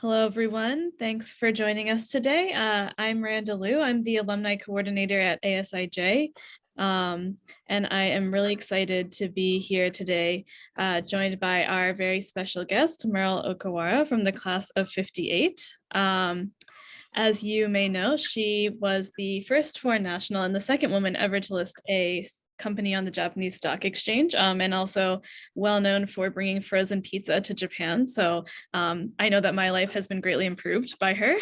Hello, everyone. Thanks for joining us today. I'm Miranda Liu. I'm the Alumni Coordinator at ASIJ, and I am really excited to be here today, joined by our very special guest, Merle Okawara from the class of 58. As you may know, she was the first foreign national and the second woman ever to list a company on the Japanese Stock Exchange, and also well known for bringing frozen pizza to Japan. So I know that my life has been greatly improved by her.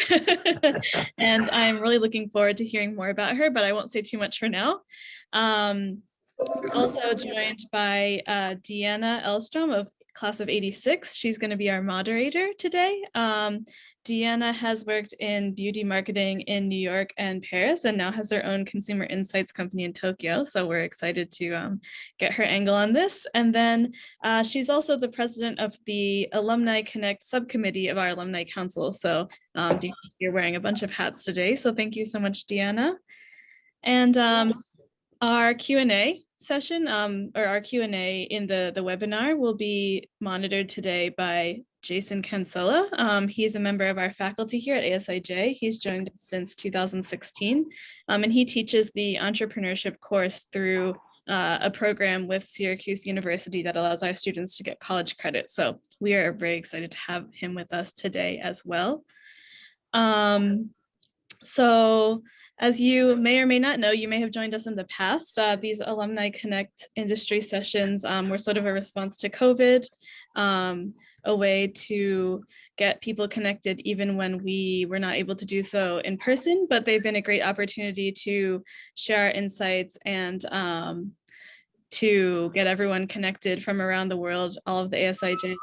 And I'm really looking forward to hearing more about her, but I won't say too much for now. We're also joined by Deanna Elstrom of class of 86. She's going to be our moderator today. Deanna has worked in beauty marketing in New York and Paris, and now has her own consumer insights company in Tokyo. So we're excited to get her angle on this. And then she's also the president of the Alumni Connect subcommittee of our Alumni Council. So Deanna, you're wearing a bunch of hats today. So thank you so much, Deanna. And our Q&A session, or our Q&A in the webinar will be monitored today by Jason Cancella. He's a member of our faculty here at ASIJ. He's joined us since 2016, and he teaches the entrepreneurship course through a program with Syracuse University that allows our students to get college credit. So we are very excited to have him with us today as well. So as you may or may not know, you may have joined us in the past. These Alumni Connect industry sessions were sort of a response to COVID, a way to get people connected even when we were not able to do so in person, but they've been a great opportunity to share our insights and to get everyone connected from around the world, all of the ASIJ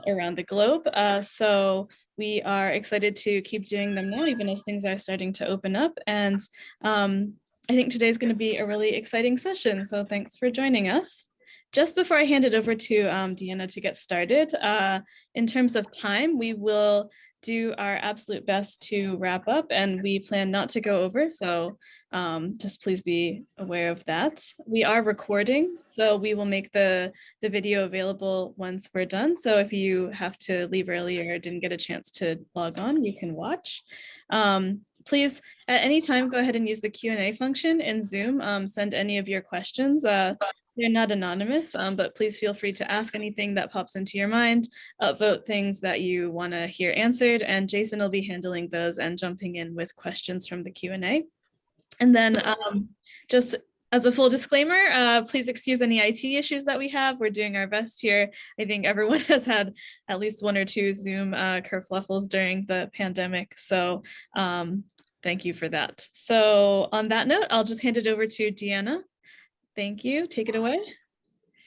around the globe. So we are excited to keep doing them now, even as things are starting to open up. And I think today's going to be a really exciting session. So thanks for joining us. Just before I hand it over to Deanna to get started, in terms of time, we will do our absolute best to wrap up, and we plan not to go over. So just please be aware of that. We are recording, so we will make the video available once we're done. So if you have to leave early or didn't get a chance to log on, you can watch. Please, at any time, go ahead and use the Q&A function in Zoom. Send any of your questions. They're not anonymous, but please feel free to ask anything that pops into your mind, upvote things that you want to hear answered, and Jason will be handling those and jumping in with questions from the Q&A. And then just as a full disclaimer, please excuse any IT issues that we have. We're doing our best here. I think everyone has had at least one or two Zoom kerfluffles during the pandemic. So thank you for that. So on that note, I'll just hand it over to Deanna. Thank you. Take it away.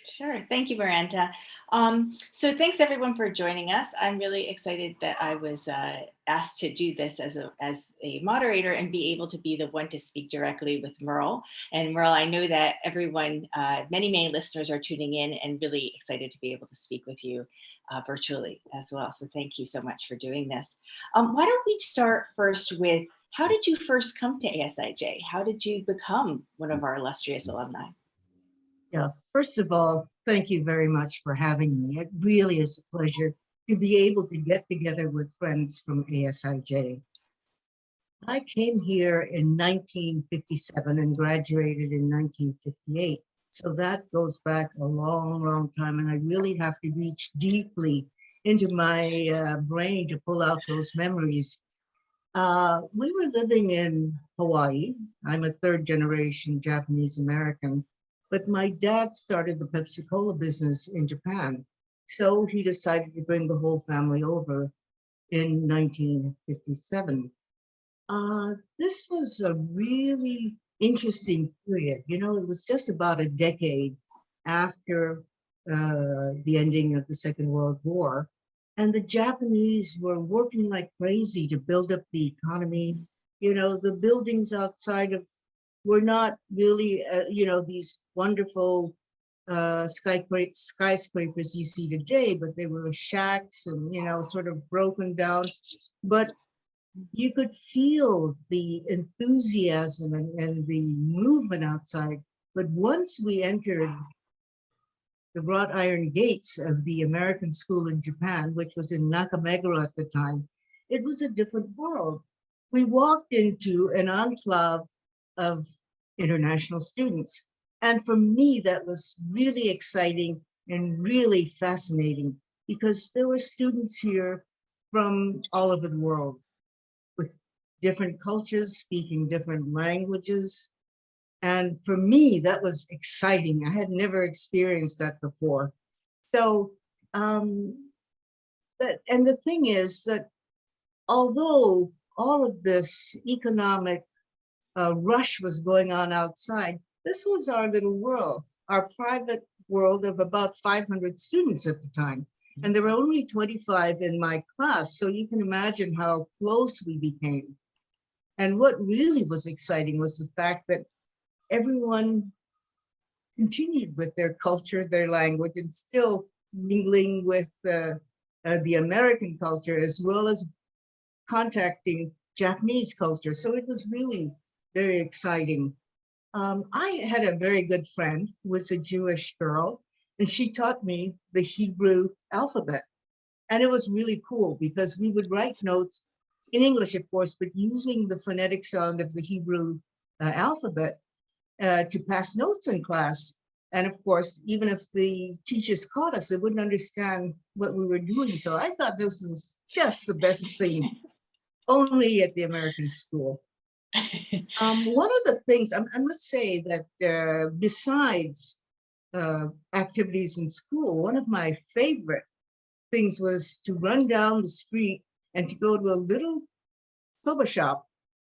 Sure. Thank you, Miranda. So thanks everyone for joining us. I'm really excited that I was asked to do this as a moderator and be able to be the one to speak directly with Merle. And Merle, I know that everyone, many listeners are tuning in and really excited to be able to speak with you virtually as well. So thank you so much for doing this. Why don't we start first with, how did you first come to ASIJ? How did you become one of our illustrious alumni? Yeah, first of all, thank you very much for having me. It really is a pleasure to be able to get together with friends from ASIJ. I came here in 1957 and graduated in 1958. So that goes back a long time, and I really have to reach deeply into my brain to pull out those memories. We were living in Hawaii. I'm a third generation Japanese American. But my dad started the Pepsi-Cola business in Japan. So he decided to bring the whole family over in 1957. This was a really interesting period. You know, it was just about a decade after the ending of the Second World War. And the Japanese were working like crazy to build up the economy. You know, the buildings outside of were not really, you know, these wonderful skyscrapers you see today, but they were shacks and, you know, sort of broken down. But you could feel the enthusiasm and the movement outside. But once we entered the wrought iron gates of the American school in Japan, which was in Nakameguro at the time, it was a different world. We walked into an enclave of international students. And for me, that was really exciting and really fascinating because there were students here from all over the world with different cultures, speaking different languages. And for me, that was exciting. I had never experienced that before. So, and the thing is that although all of this economic rush was going on outside, this was our little world, our private world of about 500 students at the time. And there were only 25 in my class. So you can imagine how close we became. And what really was exciting was the fact that everyone continued with their culture, their language, and still mingling with the American culture as well as contacting Japanese culture. So it was really very exciting. I had a very good friend who was a Jewish girl, and she taught me the Hebrew alphabet. And it was really cool because we would write notes in English, of course, but using the phonetic sound of the Hebrew alphabet to pass notes in class. And of course, even if the teachers caught us, they wouldn't understand what we were doing. So I thought this was just the best thing, only at the American school. One of the things, I must say that besides activities in school, one of my favorite things was to run down the street and to go to a little soba shop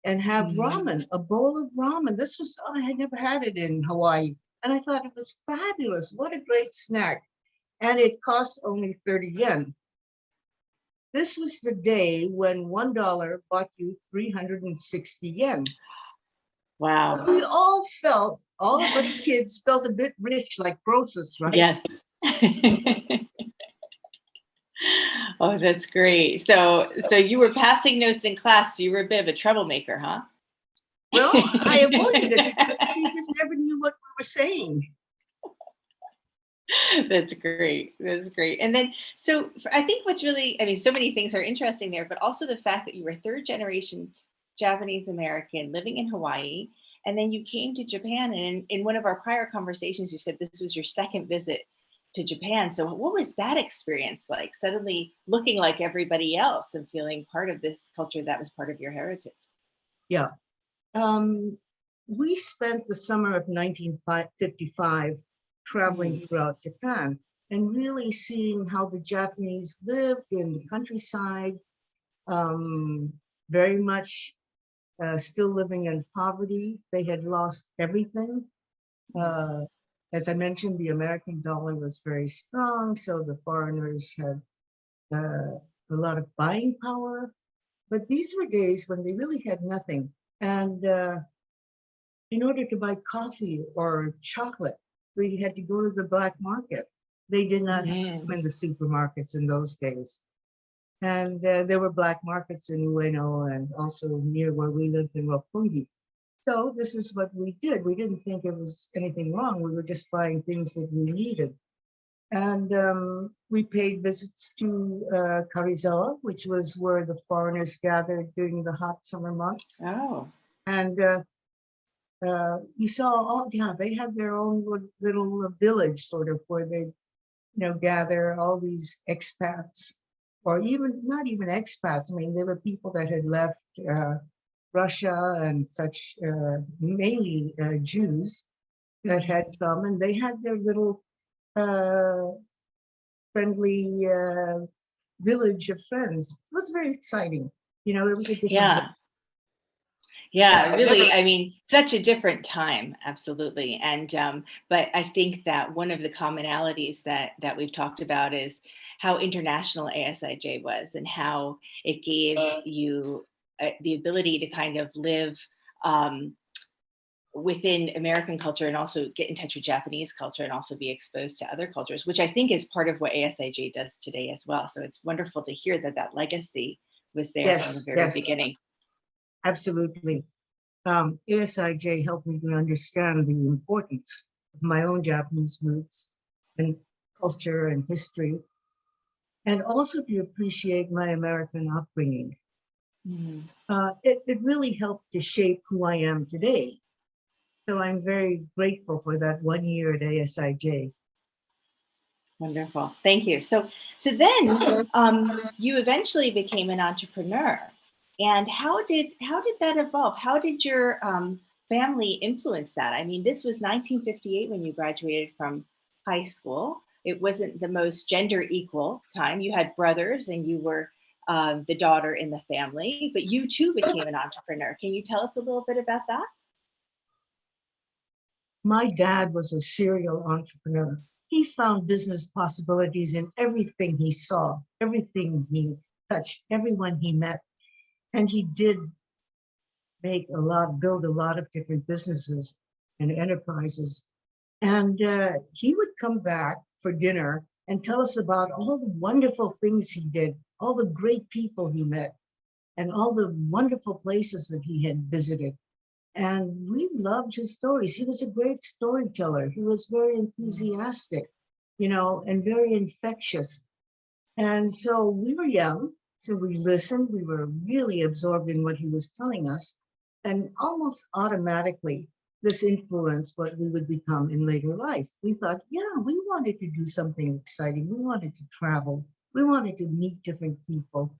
and have ramen, a bowl of ramen. This was, I had never had it in Hawaii. And I thought it was fabulous. What a great snack. And it cost only 30 yen. This was the day when $1 bought you 360 yen. Wow. We all felt, all of us kids felt a bit rich, like Croesus, right? Yes. Oh, that's great. So you were passing notes in class. So you were a bit of a troublemaker, huh? Well, I avoided it because the teachers never knew what we were saying. That's great. That's great. And then, so I think what's really, I mean, so many things are interesting there, but also the fact that you were third generation Japanese American living in Hawaii, and then you came to Japan. And in one of our prior conversations, you said this was your second visit to Japan. So what was that experience like? Suddenly looking like everybody else and feeling part of this culture that was part of your heritage. Yeah. We spent the summer of 1955 traveling throughout Japan and really seeing how the Japanese lived in the countryside, very much still living in poverty. They had lost everything. As I mentioned, the American dollar was very strong, so the foreigners had a lot of buying power. But these were days when they really had nothing. And in order to buy coffee or chocolate, we had to go to the black market. They did not have them in the supermarkets in those days. And there were black markets in Ueno and also near where we lived in Roppongi. So this is what we did. We didn't think it was anything wrong. We were just buying things that we needed. And we paid visits to Karizawa, which was where the foreigners gathered during the hot summer months. Oh. And you saw, they had their own little village sort of where they, gather all these expats, or even not even expats. I mean, there were people that had left Russia and such, mainly Jews that had come, and they had their little friendly village of friends. It was very exciting. It was a different. Yeah, really. I mean, such a different time, absolutely. And but I think that one of the commonalities that we've talked about is how international ASIJ was and how it gave you the ability to kind of live within American culture and also get in touch with Japanese culture and also be exposed to other cultures, which I think is part of what ASIJ does today as well. So it's wonderful to hear that legacy was there from the very beginning. Absolutely. ASIJ helped me to understand the importance of my own Japanese roots and culture and history, and also to appreciate my American upbringing. Mhm. It really helped to shape who I am today. So I'm very grateful for that 1 year at ASIJ. Wonderful. Thank you. So then you eventually became an entrepreneur. And how did that evolve? How did your family influence that? I mean, this was 1958 when you graduated from high school. It wasn't the most gender equal time. You had brothers and you were the daughter in the family, but you too became an entrepreneur. Can you tell us a little bit about that? My dad was a serial entrepreneur. He found business possibilities in everything he saw, everything he touched, everyone he met. And he did build a lot of different businesses and enterprises. And he would come back for dinner and tell us about all the wonderful things he did, all the great people he met, and all the wonderful places that he had visited. And we loved his stories. He was a great storyteller. He was very enthusiastic, and very infectious. And so we were young, so we listened. We were really absorbed in what he was telling us. And almost automatically, this influenced what we would become in later life. We thought, yeah, we wanted to do something exciting. We wanted to travel. We wanted to meet different people.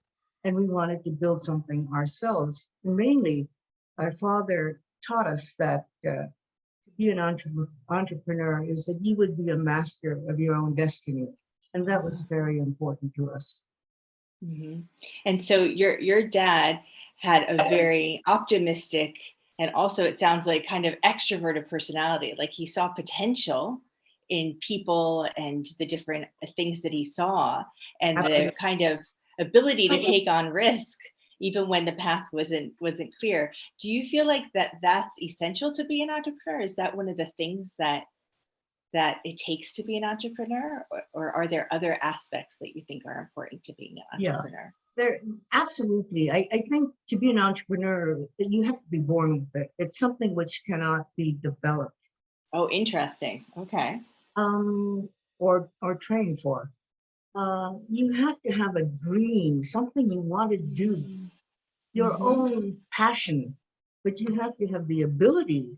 And we wanted to build something ourselves. And mainly, our father taught us that to be an entrepreneur is that you would be a master of your own destiny. And that was very important to us. Hmm. And so your dad had a very optimistic and also it sounds like kind of extroverted personality. Like he saw potential in people and the different things that he saw and the Absolutely. kind of ability to take on risk even when the path wasn't clear. Do you feel like that's essential to be an entrepreneur? Is that one of the things that it takes to be an entrepreneur, or are there other aspects that you think are important to being an Yeah, entrepreneur? there absolutely. I think to be an entrepreneur, you have to be born with it. It's something which cannot be developed Oh, interesting. Okay. um, or trained for. You have to have a dream, something you want to do, your Mm-hmm. own passion, but you have to have the ability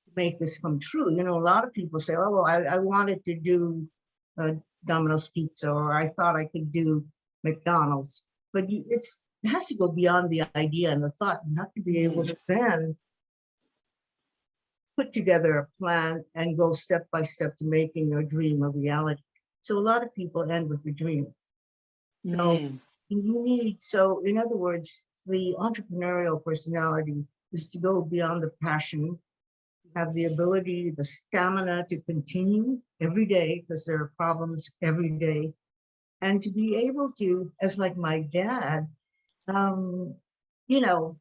to make this come true. A lot of people say, oh, well, I wanted to do uh, Domino's Pizza, or I thought I could do McDonald's. But it has to go beyond the idea and the thought. You have to be able to then put together a plan and go step by step to making your dream a reality. So a lot of people end with the dream. So Mm-hmm. so in other words, the entrepreneurial personality is to go beyond the passion, have the ability, the stamina to continue every day because there are problems every day, and to be able to, as like my dad, um, you know,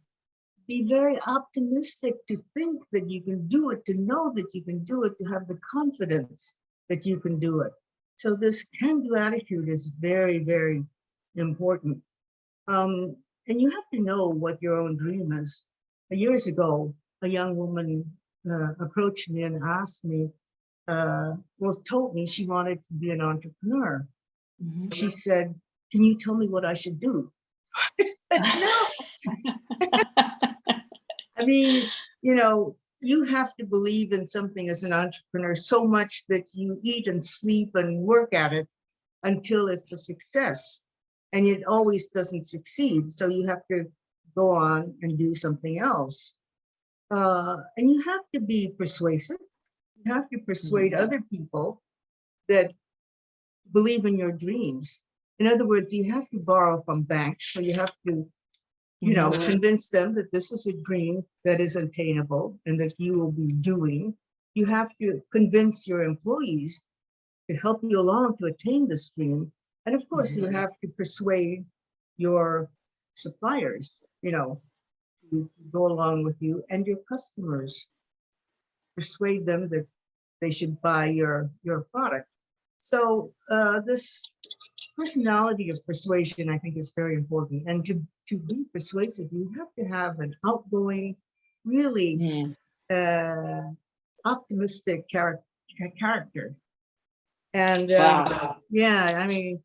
be very optimistic, to think that you can do it, to know that you can do it, to have the confidence that you can do it. So this can-do attitude is very, very important. Um, and you have to know what your own dream is. Years ago, a young woman approached me and asked me, told me she wanted to be an entrepreneur. She said, "Can you tell me what I should do?" I said, "No." I mean, you have to believe in something as an entrepreneur so much that you eat and sleep and work at it until it's a success. And it always doesn't succeed. So you have to go on and do something else. And you have to be persuasive. You have to persuade other people that believe in your dreams. In other words, you have to borrow from banks. So you have to, convince them that this is a dream that is attainable and that you will be doing. You have to convince your employees to help you along to attain this dream. And of course, you have to persuade your suppliers, to go along with you, and your customers, persuade them that they should buy your product. So this personality of persuasion, I think, is very important. And to be persuasive, you have to have an outgoing, really uh, optimistic character. And Wow. yeah, I mean,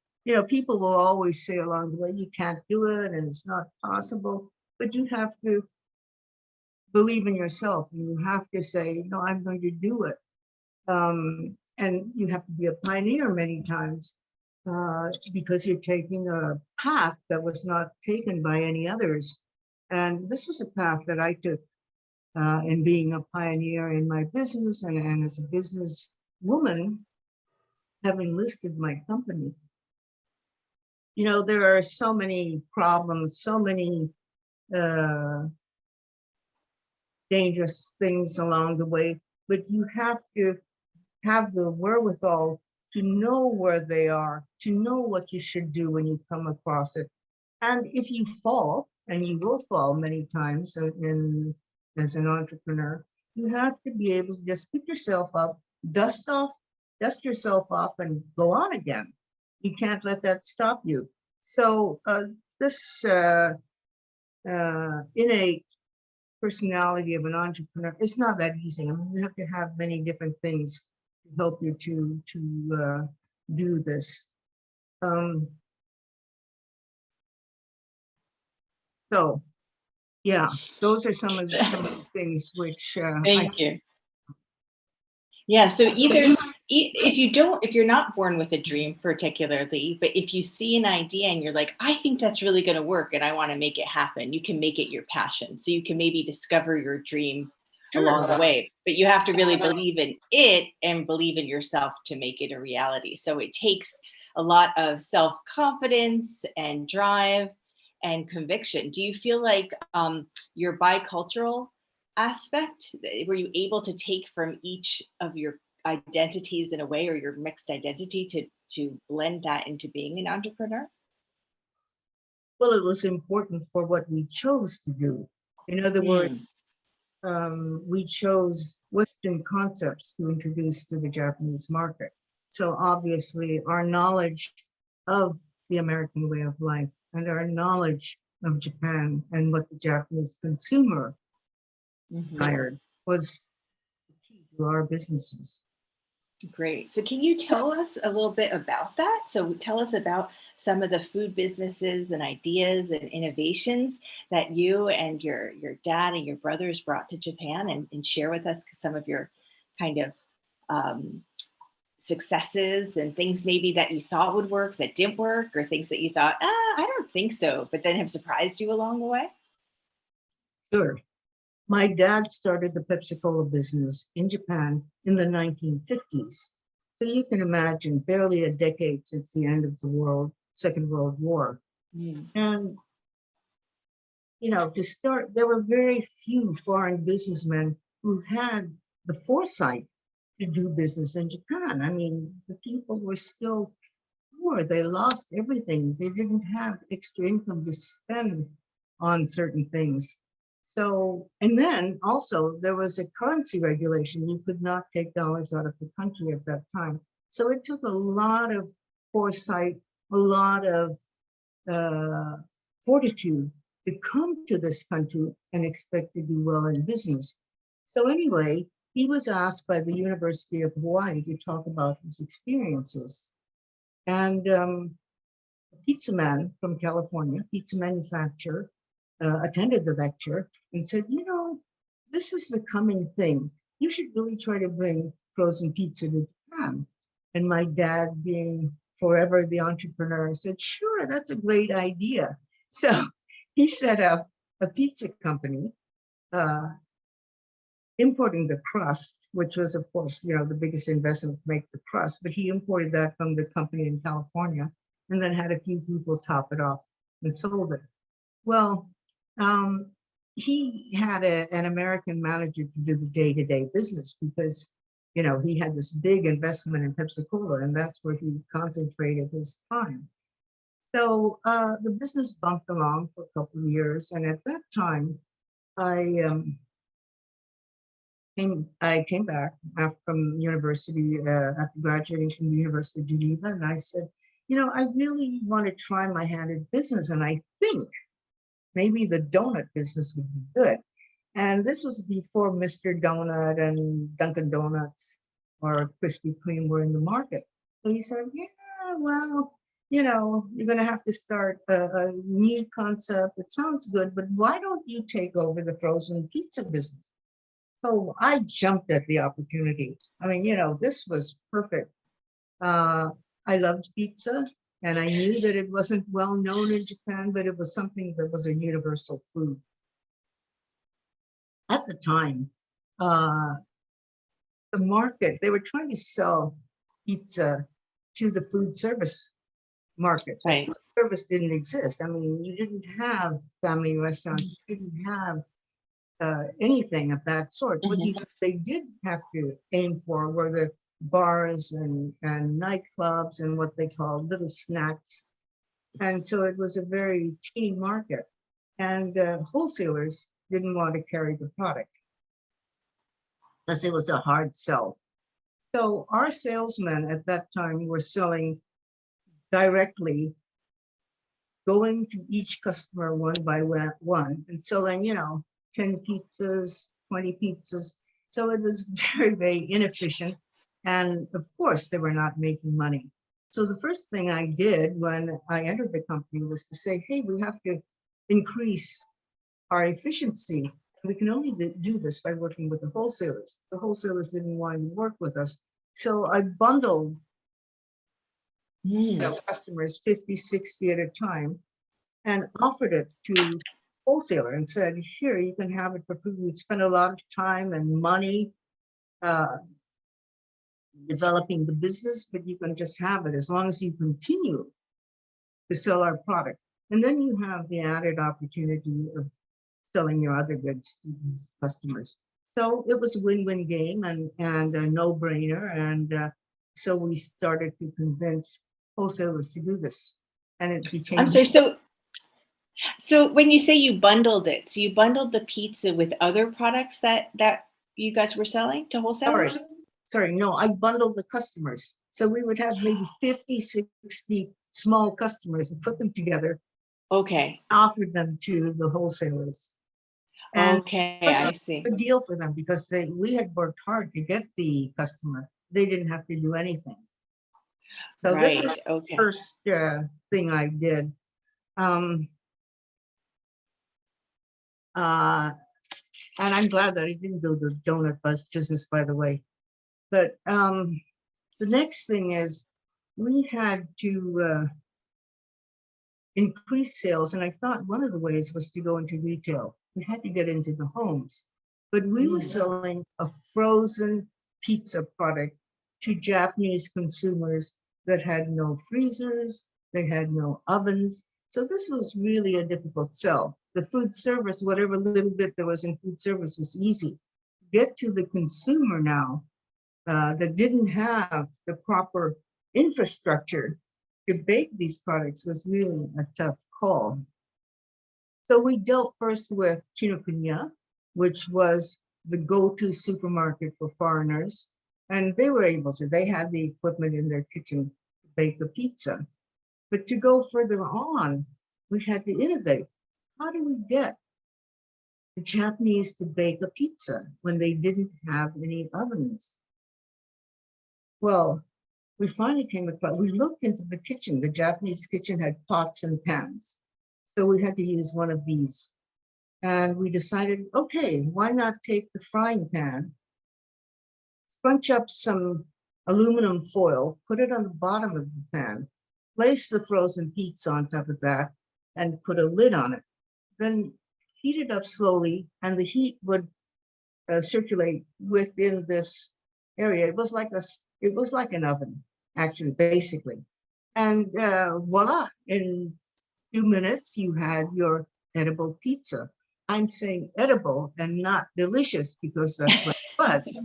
people will always say along the way, you can't do it and it's not possible, but you have to believe in yourself. You have to say, no, I'm going to do it. And you have to be a pioneer many times because you're taking a path that was not taken by any others. And this was a path that I took in being a pioneer in my business and as a business woman, having listed my company. There are so many problems, so many dangerous things along the way, but you have to have the wherewithal to know where they are, to know what you should do when you come across it. And if you fall, and you will fall many times as an entrepreneur, you have to be able to just pick yourself up, dust yourself off and go on again. You can't let that stop you. So this innate personality of an entrepreneur, it's not that easy. I mean, you have to have many different things to help you to do this. So yeah, those are some of the things which Thank you. Yeah, so either if you're not born with a dream particularly, but if you see an idea and you're like, I think that's really going to work and I want to make it happen, you can make it your passion. So you can maybe discover your dream along the way, but you have to really believe in it and believe in yourself to make it a reality. So it takes a lot of self-confidence and drive and conviction. Do you feel like your bicultural aspect, were you able to take from each of your identities in a way, or your mixed identity, to blend that into being an entrepreneur? Well, it was important for what we chose to do. In other words, we chose Western concepts to introduce to the Japanese market. So obviously our knowledge of the American way of life and our knowledge of Japan and what the Japanese consumer desired was the key to our businesses. Great. So can you tell us a little bit about that? So tell us about some of the food businesses and ideas and innovations that you and your dad and your brothers brought to Japan, and share with us some of your kind of successes and things maybe that you thought would work that didn't work, or things that you thought, I don't think so, but then have surprised you along the way? Sure. My dad started the Pepsi-Cola business in Japan in the 1950s. So you can imagine, barely a decade since the end of the Second World War. And, to start, there were very few foreign businessmen who had the foresight to do business in Japan. I mean, the people were still poor. They lost everything. They didn't have extra income to spend on certain things. So, and then also there was a currency regulation. You could not take dollars out of the country at that time. So it took a lot of foresight, a lot of fortitude to come to this country and expect to do well in business. So anyway, he was asked by the University of Hawaii to talk about his experiences. And a pizza man from California, pizza manufacturer, attended the lecture and said, this is the coming thing. You should really try to bring frozen pizza to Japan. And my dad, being forever the entrepreneur, said, sure, that's a great idea. So he set up a pizza company, importing the crust, which was, of course, the biggest investment to make the crust, but he imported that from the company in California and then had a few people top it off and sold it. Well, he had an American manager to do the day-to-day business because, he had this big investment in Pepsi-Cola, and that's where he concentrated his time. So the business bumped along for a couple of years, and at that time, I came back from university after graduating from the University of Geneva, and I said, I really want to try my hand at business, and I think maybe the donut business would be good. And this was before Mr. Donut and Dunkin' Donuts or Krispy Kreme were in the market. So he said, yeah, well, you know, you're going to have to start a new concept. It sounds good, but why don't you take over the frozen pizza business? So I jumped at the opportunity. I mean, you know, this was perfect. Uh, I loved pizza, and I knew that it wasn't well known in Japan, but it was something that was a universal food. At the time, uh, the market, they were trying to sell pizza to the food service market. Right. Food service didn't exist. I mean, you didn't have family restaurants, you didn't have anything of that sort. What they did have to aim for were the bars and nightclubs and what they call little snacks. And so it was a very teeny market. And wholesalers didn't want to carry the product because it was a hard sell. So our salesmen at that time were selling directly, going to each customer one by one and selling, you know, 10 pizzas, 20 pizzas. So it was very, very inefficient. And of course, they were not making money. So the first thing I did when I entered the company was to say, hey, we have to increase our efficiency. We can only do this by working with the wholesalers. The wholesalers didn't want to work with us. So I bundled customers 50, 60 at a time and offered it to wholesaler and said, here, you can have it for free. We spent a lot of time and money developing the business, but you can just have it as long as you continue to sell our product. And then you have the added opportunity of selling your other goods to customers. So it was a win-win game and a no-brainer. And so we started to convince wholesalers to do this. And it became— I'm sorry, so when you say you bundled it, so you bundled the pizza with other products that you guys were selling to wholesalers? Sorry, no, I bundled the customers. So we would have maybe 50, 60 small customers and put them together. Okay. Offered them to the wholesalers. And okay, I see. A deal for them because we had worked hard to get the customer. They didn't have to do anything. So right. This was okay. the first thing I did. And I'm glad that I didn't do the donut business, by the way. But the next thing is we had to increase sales. And I thought one of the ways was to go into retail. We had to get into the homes. But we were selling a frozen pizza product to Japanese consumers that had no freezers, they had no ovens. So this was really a difficult sell. The food service, whatever little bit there was in food service, was easy. Get to the consumer now that didn't have the proper infrastructure to bake these products was really a tough call. So we dealt first with Kinokuniya, which was the go-to supermarket for foreigners. And they were able to, they had the equipment in their kitchen to bake a pizza. But to go further on, we had to innovate. How do we get the Japanese to bake a pizza when they didn't have any ovens? Well, we finally came across, we looked into the kitchen. The Japanese kitchen had pots and pans. So we had to use one of these. And we decided, okay, why not take the frying pan, scrunch up some aluminum foil, put it on the bottom of the pan, place the frozen pizza on top of that, and put a lid on it. Then heat it up slowly, and the heat would circulate within this area. It was like an oven, actually, basically. And voila, in a few minutes, you had your edible pizza. I'm saying edible and not delicious because that's what it was.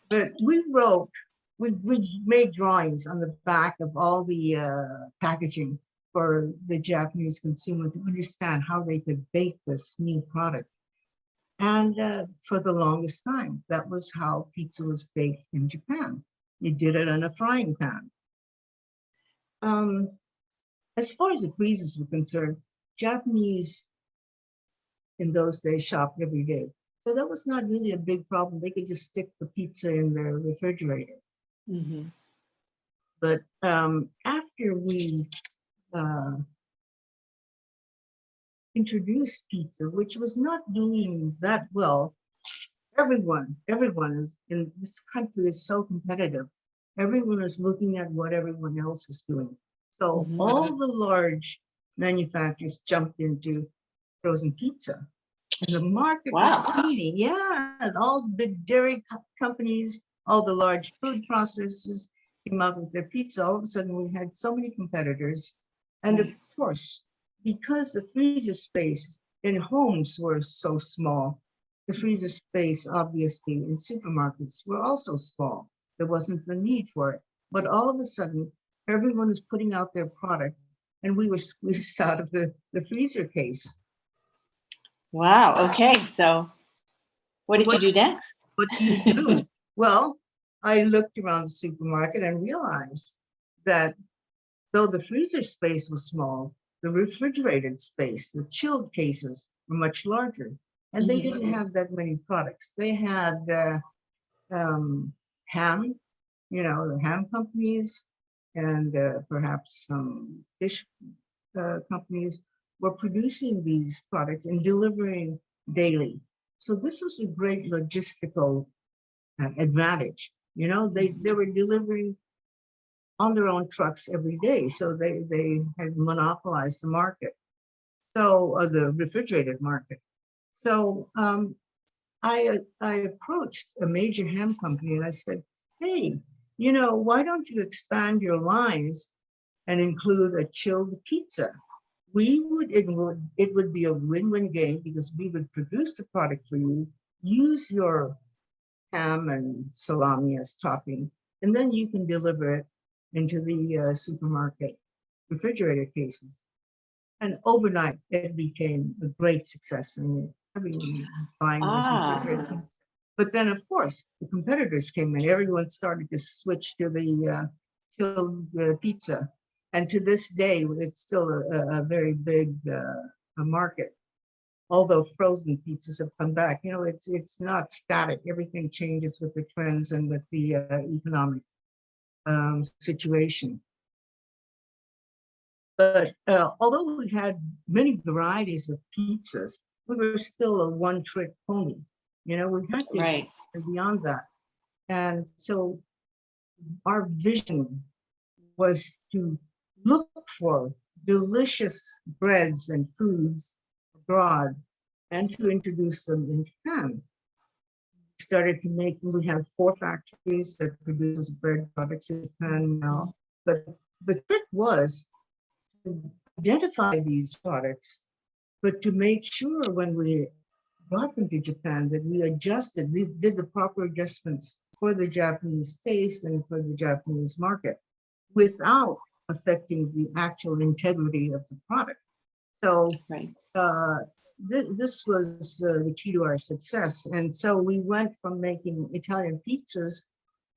But we made drawings on the back of all the packaging for the Japanese consumer to understand how they could bake this new product. And for the longest time, that was how pizza was baked in Japan. You did it in a frying pan. As far as the freezers were concerned, Japanese in those days shopped every day. So that was not really a big problem. They could just stick the pizza in their refrigerator. But after we introduced pizza, which was not doing that well, everyone is in this country is so competitive. Everyone is looking at what everyone else is doing. So all the large manufacturers jumped into frozen pizza. And the market was teeming. Yeah, all big dairy companies, all the large food processors came out with their pizza. All of a sudden, we had so many competitors. And of course, because the freezer space in homes were so small, the freezer space, obviously, in supermarkets were also small. There wasn't the need for it. But all of a sudden, everyone was putting out their product, and we were squeezed out of the freezer case. Wow. Okay. So what did you do next? What do you do? Well, I looked around the supermarket and realized that though the freezer space was small, the refrigerated space, the chilled cases were much larger. And they didn't have that many products. They had ham, the ham companies, and perhaps some fish companies were producing these products and delivering daily. So this was a great logistical advantage. They were delivering on their own trucks every day. So they had monopolized the market. So the refrigerated market. So I approached a major ham company and I said, hey, why don't you expand your lines and include a chilled pizza? It would be a win-win game because we would produce the product for you, use your ham and salami as topping, and then you can deliver it into the supermarket refrigerator cases. And overnight, it became a great success. And everyone was buying this refrigerator. But then, of course, the competitors came in. Everyone started to switch to the chilled pizza. And to this day, it's still a very big market. Although frozen pizzas have come back, it's not static. Everything changes with the trends and with the economic situation. But although we had many varieties of pizzas, we were still a one-trick pony. We had to expand beyond that. And so our vision was to look for delicious breads and foods abroad and to introduce them in Japan. We started to make them. We have 4 factories that produce bread products in Japan now. But the trick was to identify these products, but to make sure when we brought them to Japan that we did the proper adjustments for the Japanese taste and for the Japanese market without affecting the actual integrity of the product. So this was the key to our success. And so we went from making Italian pizzas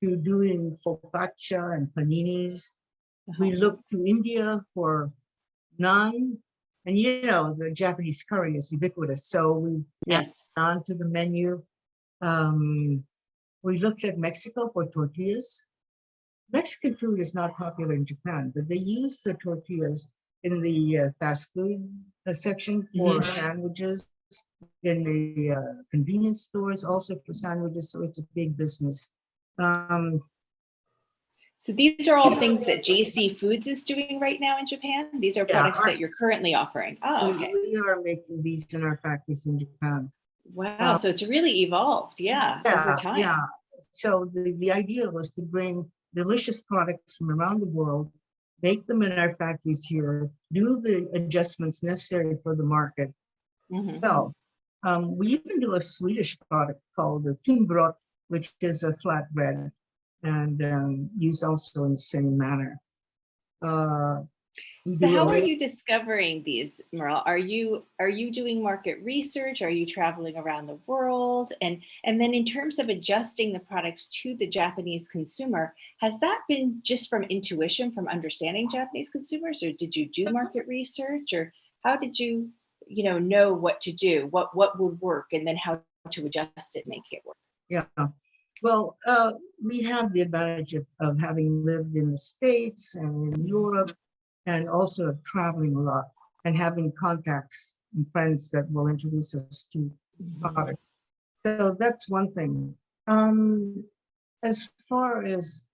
to doing focaccia and paninis. We looked to India for naan. And the Japanese curry is ubiquitous. So we added naan to the menu. We looked at Mexico for tortillas. Mexican food is not popular in Japan, but they use the tortillas in the fast food section for sandwiches, in the convenience stores also for sandwiches. So it's a big business. So these are all things that JC Foods is doing right now in Japan? These are products that you're currently offering? Oh, okay. We are making these in our factories in Japan. Wow, so it's really evolved, over time. Yeah, so the idea was to bring delicious products from around the world, make them in our factories here, do the adjustments necessary for the market. So we even do a Swedish product called the tunnbröd, which is a flatbread, and used also in the same manner. So how are you discovering these, Merle? Are you doing market research? Are you traveling around the world? And then in terms of adjusting the products to the Japanese consumer, has that been just from intuition, from understanding Japanese consumers, or did you do market research, or how did you, know what to do, what would work, and then how to adjust it, make it work? Yeah. Well, we have the advantage of having lived in the States and in Europe, and also of traveling a lot and having contacts and friends that will introduce us to Mhm. products. So that's one thing. Um, as far as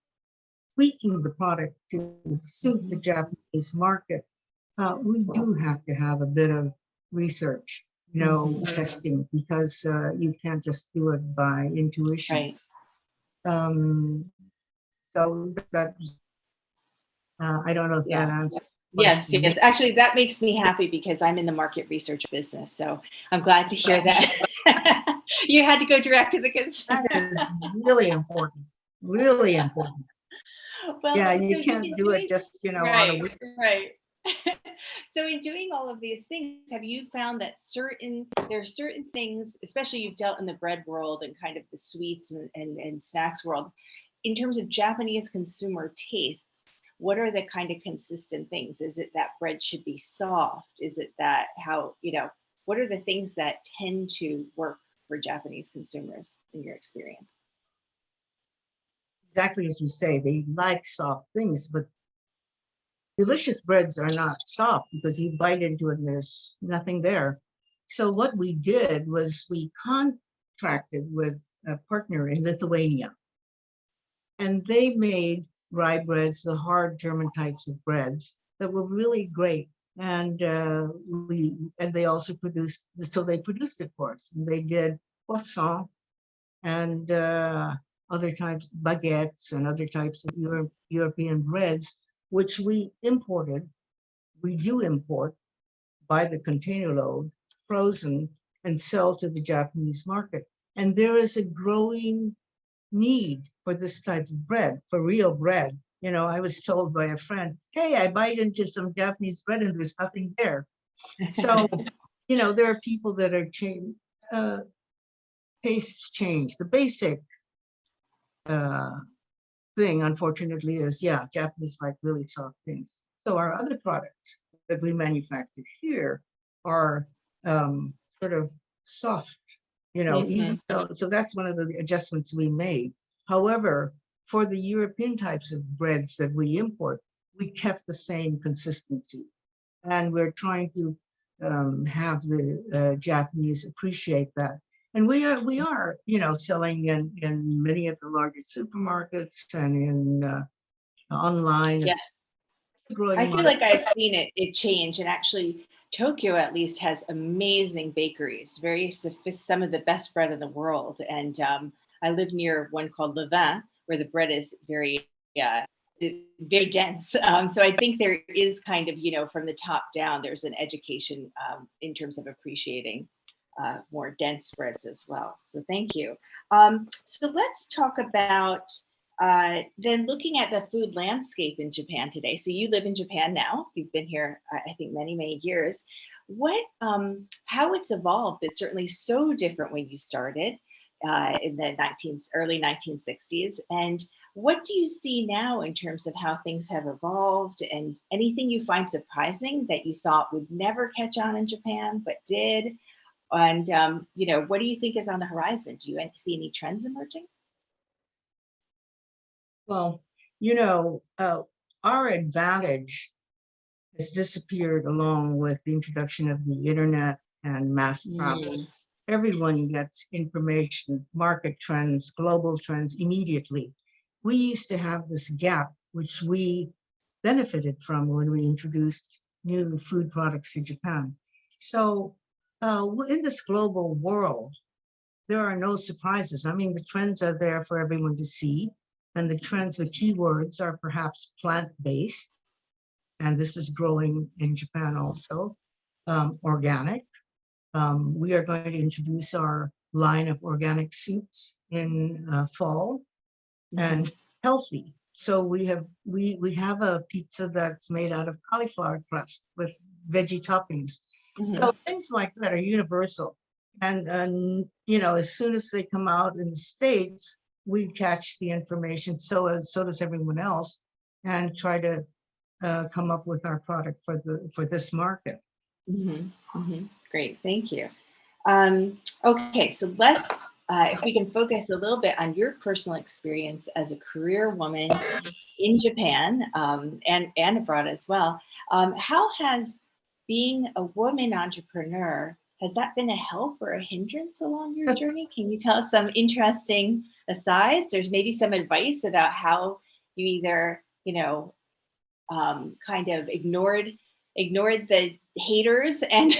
tweaking the product to suit the Mhm. Japanese market, we do have to have a bit of research, Mhm. testing, because you can't just do it by intuition. Right. Um, so that I don't know if that Yeah. answers the Yes, question. yes. Actually, that makes me happy because I'm in the market research business. So I'm glad to hear that. You had to go direct to the That consumer. is really important. Really important. Well, Yeah, and so you you've can't been do it doing, just, on a right, whim. right. So in doing all of these things, have you found that there are certain things, especially you've dealt in the bread world and kind of the sweets and snacks world, in terms of Japanese consumer tastes, what are the kind of consistent things? Is it that bread should be soft? Is it that what are the things that tend to work for Japanese consumers in your experience? Exactly as you say, they like soft things, but delicious breads are not soft because you bite into it and there's nothing there. So what we did was we contracted with a partner in Lithuania, and they made rye breads, the hard German types of breads that were really great. And they also produced, so they produced it for us. And they did croissant and other types, baguettes and other types of European breads, which we imported. We do import by the container load, frozen, and sell to the Japanese market. And there is a growing need for this type of bread, for real bread. I was told by a friend, hey, I bite into some Japanese bread and there's nothing there. So, there are people that are tastes change. The basic uh, thing, unfortunately, is yeah, Japanese like really soft things. So our other products that we manufacture here are sort of soft, even Mhm. though, so that's one of the adjustments we made. However, for the European types of breads that we import, we kept the same consistency. And we're trying to have the Japanese appreciate that. And we are, selling in many of the largest supermarkets and in online. It's Yes. a growing I feel market. like I've seen it change, and actually Tokyo at least has amazing bakeries, some of the best bread in the world. And I live near one called Levin, where the bread is uh, very dense. So I think there is kind of, from the top down, there's an education in terms of appreciating more dense breads as well. So thank you. So let's talk about then looking at the food landscape in Japan today. So you live in Japan now. You've been here, I think, many, many years. How it's evolved? It's certainly so different when you started in the early 1960s. And what do you see now in terms of how things have evolved, and anything you find surprising that you thought would never catch on in Japan but did? And what do you think is on the horizon? Do you see any trends emerging? Well, our advantage has disappeared along with the introduction of the internet and mass travel. Mm. Everyone gets information, market trends, global trends immediately. We used to have this gap, which we benefited from when we introduced new food products to Japan. So, in this global world, there are no surprises. I mean, the trends are there for everyone to see. And the trends, the keywords are perhaps plant based, and this is growing in Japan also, organic. We are going to introduce our line of organic soups in fall, Mhm. and healthy. So we have a pizza that's made out of cauliflower crust with veggie toppings. Mhm. So things like that are universal. And as soon as they come out in the States, we catch the information. So does everyone else, and try to come up with our product for this market. Mhm. Mhm. Great, thank you. Okay, so if we can focus a little bit on your personal experience as a career woman in Japan, and abroad as well. How has being a woman entrepreneur, has that been a help or a hindrance along your journey? Can you tell us some interesting asides? There's maybe some advice about how you either, kind of ignored the haters and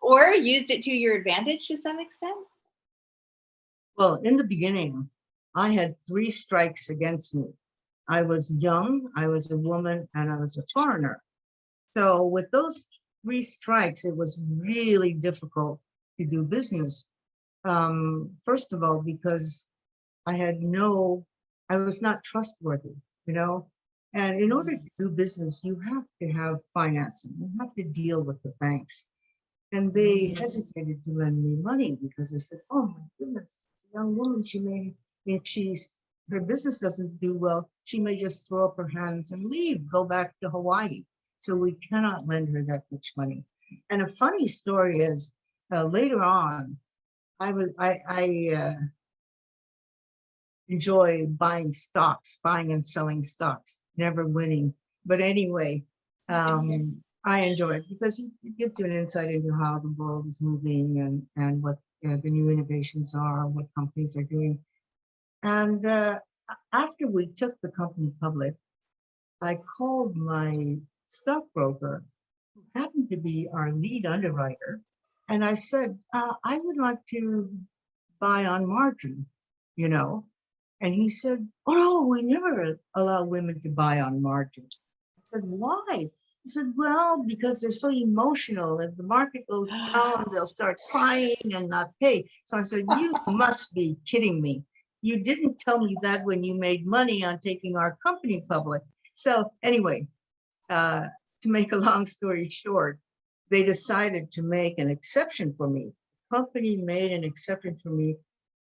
or used it to your advantage to some extent? Well, in the beginning, I had 3 strikes against me. I was young, I was a woman, and I was a foreigner. So with those 3 strikes, it was really difficult to do business. First of all, because I was not trustworthy, you know. And in order to do business, you have to have financing. You have to deal with the banks. And they hesitated to lend me money because they said, "Oh my goodness, young woman, if her business doesn't do well, she may just throw up her hands and leave, go back to Hawaii. So we cannot lend her that much money." And a funny story is, later on, I enjoy buying and selling stocks, never winning. But anyway, I enjoy it because it gives you an insight into how the world is moving and what the new innovations are, what companies are doing. And after we took the company public, I called my stockbroker, who happened to be our lead underwriter, and I said, I would like to buy on margin, you know. And he said, "Oh no, we never allow women to buy on margin." I said, "Why?" He said, "Well, because they're so emotional. If the market goes down, they'll start crying and not pay." So I said, "You must be kidding me. You didn't tell me that when you made money on taking our company public." So anyway, to make a long story short, they decided to make an exception for me. The company made an exception for me,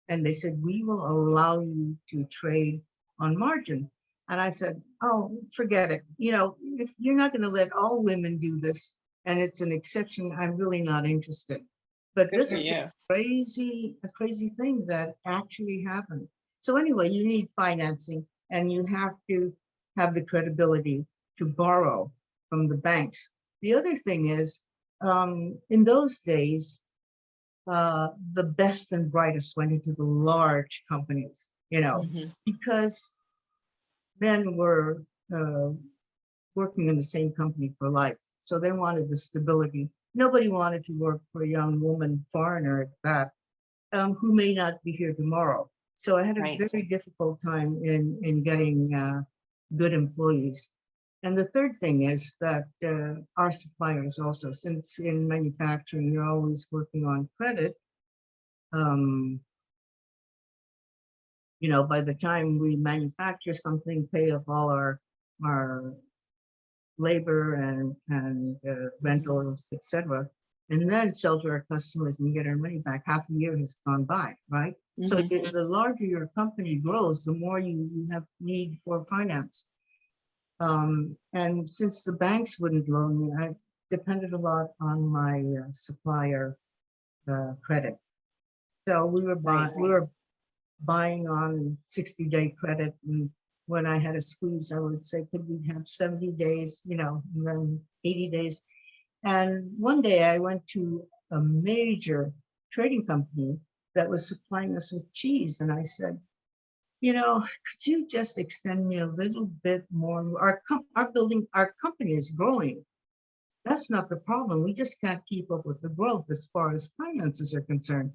and they said, "We will allow you to trade on margin." And I said, "Oh, forget it. If you're not going to let all women do this and it's an exception, I'm really not interested." But Good this for is you. a crazy thing that actually happened. So anyway, you need financing and you have to have the credibility to borrow from the banks. The other thing is, in those days, the best and brightest went into the large companies, because men were working in the same company for life. So they wanted the stability. Nobody wanted to work for a young woman foreigner at that, who may not be here tomorrow. So I had a Right. very difficult time in getting good employees. And the third thing is that our suppliers also, since in manufacturing, you're always working on credit, by the time we manufacture something, pay off all our labor and rentals, etc., and then sell to our customers and get our money back, half a year has gone by, right? So the larger your company grows, the more you have need for finance. And since the banks wouldn't loan me, I depended a lot on my supplier credit. So we were buying on 60-day credit, and when I had a squeeze, I would say, "Could we have 70 days, and then 80 days?" And one day I went to a major trading company that was supplying us with cheese, and I said, "Could you just extend me a little bit more? Our company is growing. That's not the problem. We just can't keep up with the growth as far as finances are concerned."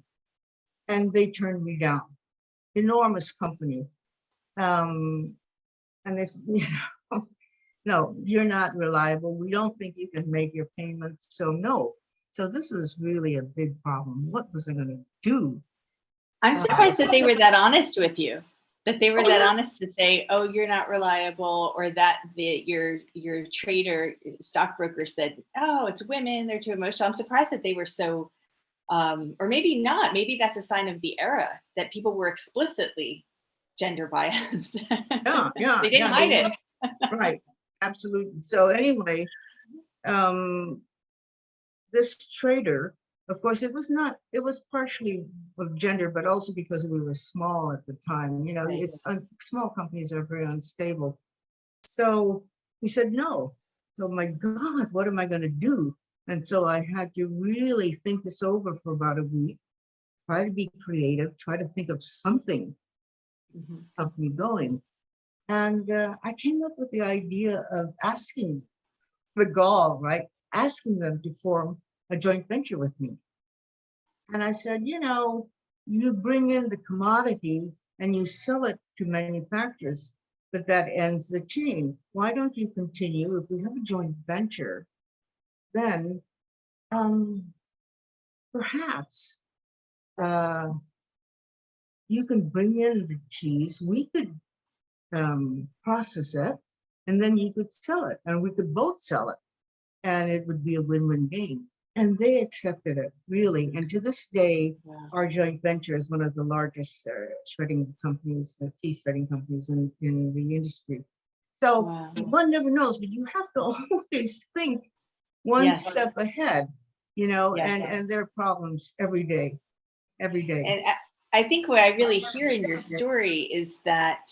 And they turned me down. Enormous company. And they said, "No, you're not reliable. We don't think you can make your payments. So no." So this was really a big problem. What was I going to do? I'm surprised that they were that honest with you, that they were that yeah. honest to say, "Oh, you're not reliable," or that your trader stockbroker said, "Oh, it's women, they're too emotional." I'm surprised that they were so, or maybe not. Maybe that's a sign of the era that people were explicitly gender biased. Yeah. They didn't hide it. Right. Absolutely. So anyway, this trader Of course, it was partially of gender, but also because we were small at the time. You know, Right. it's small companies are very unstable. So he said no. So my God, what am I going to do? And so I had to really think this over for about a week, try to be creative, try to think of something Mhm. to help me going. And I came up with the idea of asking the gall, right? Asking them to form a joint venture with me. And I said, you know, you bring in the commodity and you sell it to manufacturers, but that ends the chain. Why don't you continue? If we have a joint venture, then perhaps uh, you can bring in the cheese. We could process it, and then you could sell it, and we could both sell it, and it would be a win-win game. And they accepted it, really. And to this day, Wow. our joint venture is one of the largest shredding companies, cheese shredding companies in the industry. So Wow. one never knows, but you have to always think one Yes. step ahead, you know, Yes. and there are problems every day, every day. And I think what I really hear in your story is that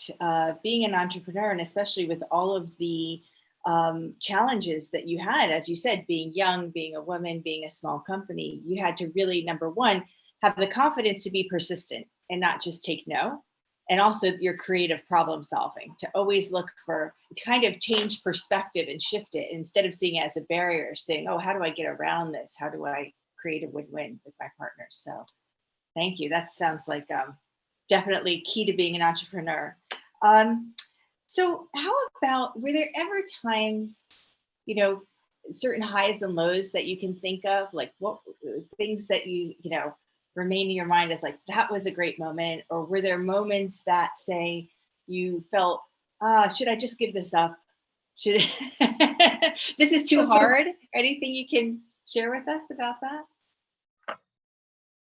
being an entrepreneur, and especially with all of the challenges that you had, as you said, being young, being a woman, being a small company, you had to really, number one, have the confidence to be persistent and not just take no. And also your creative problem solving, to always look for, to kind of change perspective and shift it instead of seeing it as a barrier, saying, oh, how do I get around this? How do I create a win-win with my partner? So thank you. That sounds like definitely key to being an entrepreneur. So how about, were there ever times, you know, certain highs and lows that you can think of, like what things that you know, remain in your mind as like, that was a great moment? Or were there moments that say you felt, should I just give this up? Should this is too hard? Anything you can share with us about that?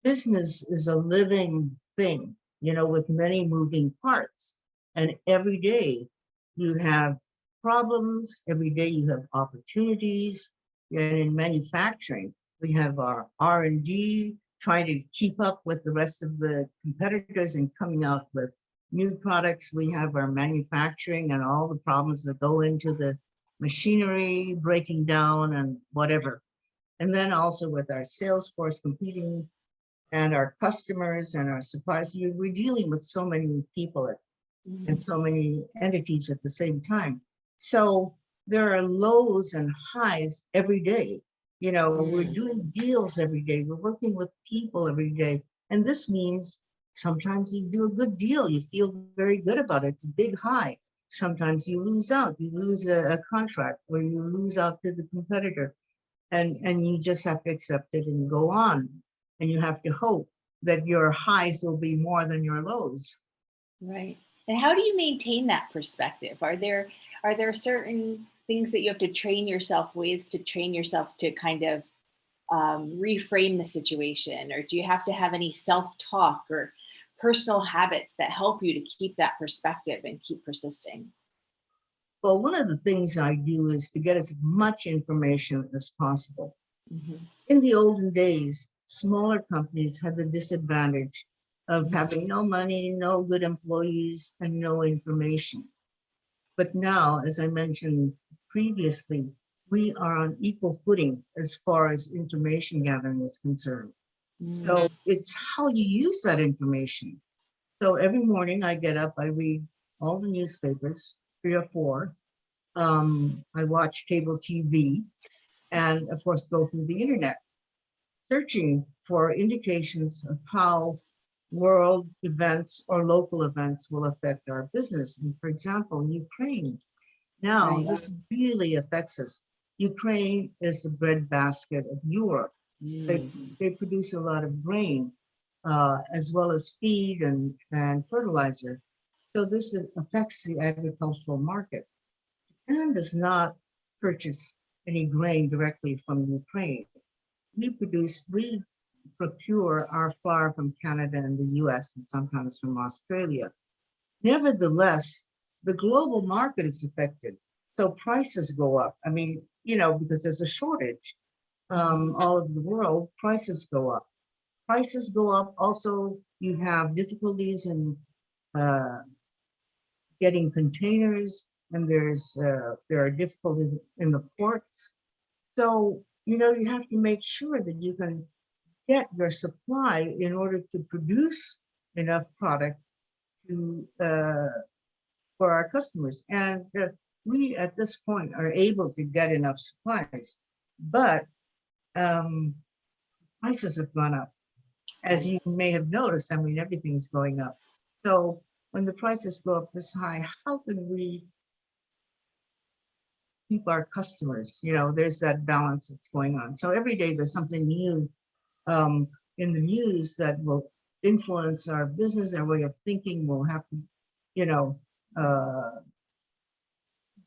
Business is a living thing, you know, with many moving parts. And every day you have problems, every day you have opportunities. And in manufacturing, we have our R&D, trying to keep up with the rest of the competitors and coming out with new products. We have our manufacturing and all the problems that go into the machinery breaking down and whatever. And then also with our sales force competing and our customers and our suppliers. We're dealing with so many people and so many entities at the same time. So there are lows and highs every day. You know, we're doing deals every day. We're working with people every day. And this means sometimes you do a good deal. You feel very good about it. It's a big high. Sometimes you lose out. You lose a contract or you lose out to the competitor. And you just have to accept it and go on. And you have to hope that your highs will be more than your lows. Right. And how do you maintain that perspective? Are there certain things that you have to train yourself, ways to train yourself to kind of reframe the situation? Or do you have to have any self-talk or personal habits that help you to keep that perspective and keep persisting? Well, one of the things I do is to get as much information as possible. Mhm. In the olden days, smaller companies had the disadvantage of having no money, no good employees, and no information. But now, as I mentioned previously, we are on equal footing as far as information gathering is concerned. Mm. So it's how you use that information. So every morning I get up, I read all the newspapers, 3 or 4. I watch cable TV and, of course, go through the internet, searching for indications of how world events or local events will affect our business. And for example, Ukraine. Now, Right. this really affects us. Ukraine is the breadbasket of Europe. They, Mm. they produce a lot of grain, as well as feed and fertilizer. So this affects the agricultural market. Japan does not purchase any grain directly from Ukraine. We procure our flour from Canada and the US and sometimes from Australia. Nevertheless, the global market is affected. So prices go up. I mean, you know, because there's a shortage. all over the world, prices go up. Prices go up. Also, you have difficulties in uh, getting containers, and there are difficulties in the ports. So, you have to make sure that you can get your supply in order to produce enough product to for our customers. And we, at this point, are able to get enough supplies, but um, prices have gone up. As you may have noticed, I mean, everything's going up. So when the prices go up this high, how can we keep our customers? There's that balance that's going on. So every day there's something new in the news that will influence our business, our way of thinking. We'll have to, you know, uh,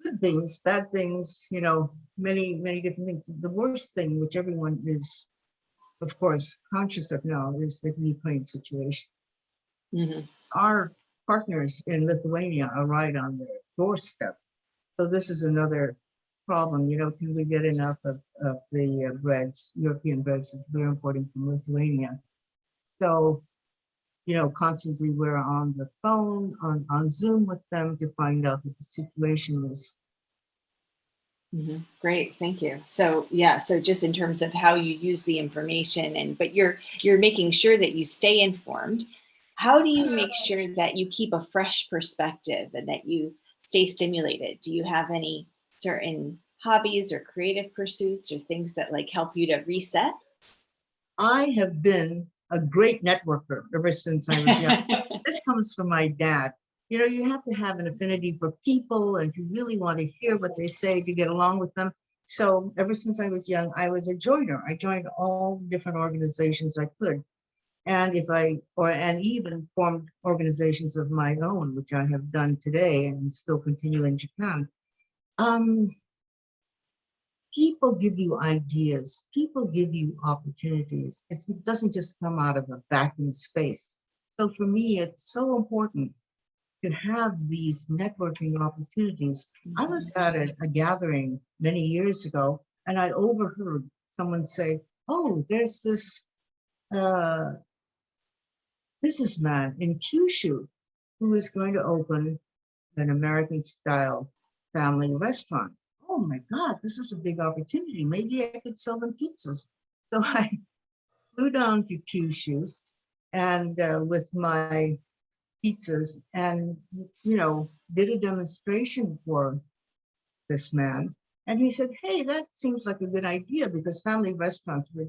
good things, bad things, many, many different things. The worst thing, which everyone is, of course, conscious of now, is the Ukraine situation. Mm-hmm. Our partners in Lithuania are right on their doorstep. So this is another problem. Can we get enough of the breads, European breads that we're importing from Lithuania? So, constantly we're on the phone, on Zoom with them to find out what the situation is. Mm-hmm. Great, thank you. So yeah, so just in terms of how you use the information, but you're making sure that you stay informed. How do you make sure that you keep a fresh perspective and that you stay stimulated? Do you have any certain hobbies or creative pursuits or things that like help you to reset? I have been a great networker ever since I was young. This comes from my dad. You have to have an affinity for people and you really want to hear what they say to get along with them. So ever since I was young, I was a joiner. I joined all the different organizations I could. And and even formed organizations of my own, which I have done today and still continue in Japan. People give you ideas, people give you opportunities. It doesn't just come out of a vacuum space. So for me, it's so important to have these networking opportunities. I was at a gathering many years ago, and I overheard someone say, "Oh, there's this businessman in Kyushu who is going to open an American-style family restaurant. Oh my God, this is a big opportunity. Maybe I could sell them pizzas." So I flew down to Kyushu and with my pizzas and, did a demonstration for this man. And he said, "Hey, that seems like a good idea," because family restaurants were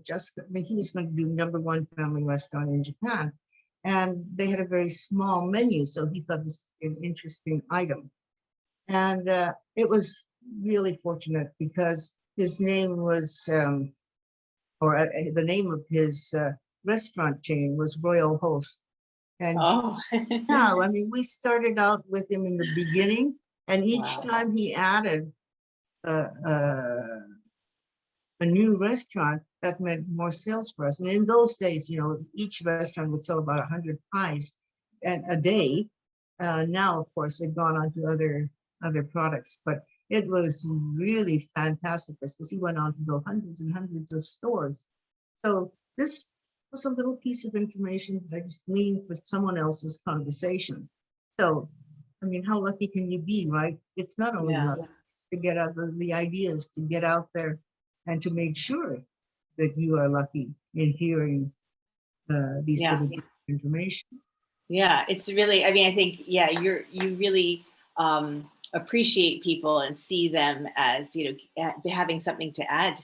he was going to do #1 family restaurant in Japan. And they had a very small menu. So he thought this was an interesting item. And it was really fortunate because his name was, the name of his restaurant chain was Royal Host. And Oh, yeah, I mean, we started out with him in the beginning, and each wow. time he added a new restaurant, that meant more sales for us. And in those days, each restaurant would sell about 100 pies a day. Now, of course, they've gone on to other products, but it was really fantastic because he went on to build hundreds and hundreds of stores. So this was a little piece of information that I just gleaned for someone else's conversation. So, I mean, how lucky can you be, right? It's not only Yeah. luck to get out the ideas, to get out there and to make sure that you are lucky in hearing these Yeah. little bits of information. Yeah, it's really, I mean, I think, yeah, you really appreciate people and see them as, having something to add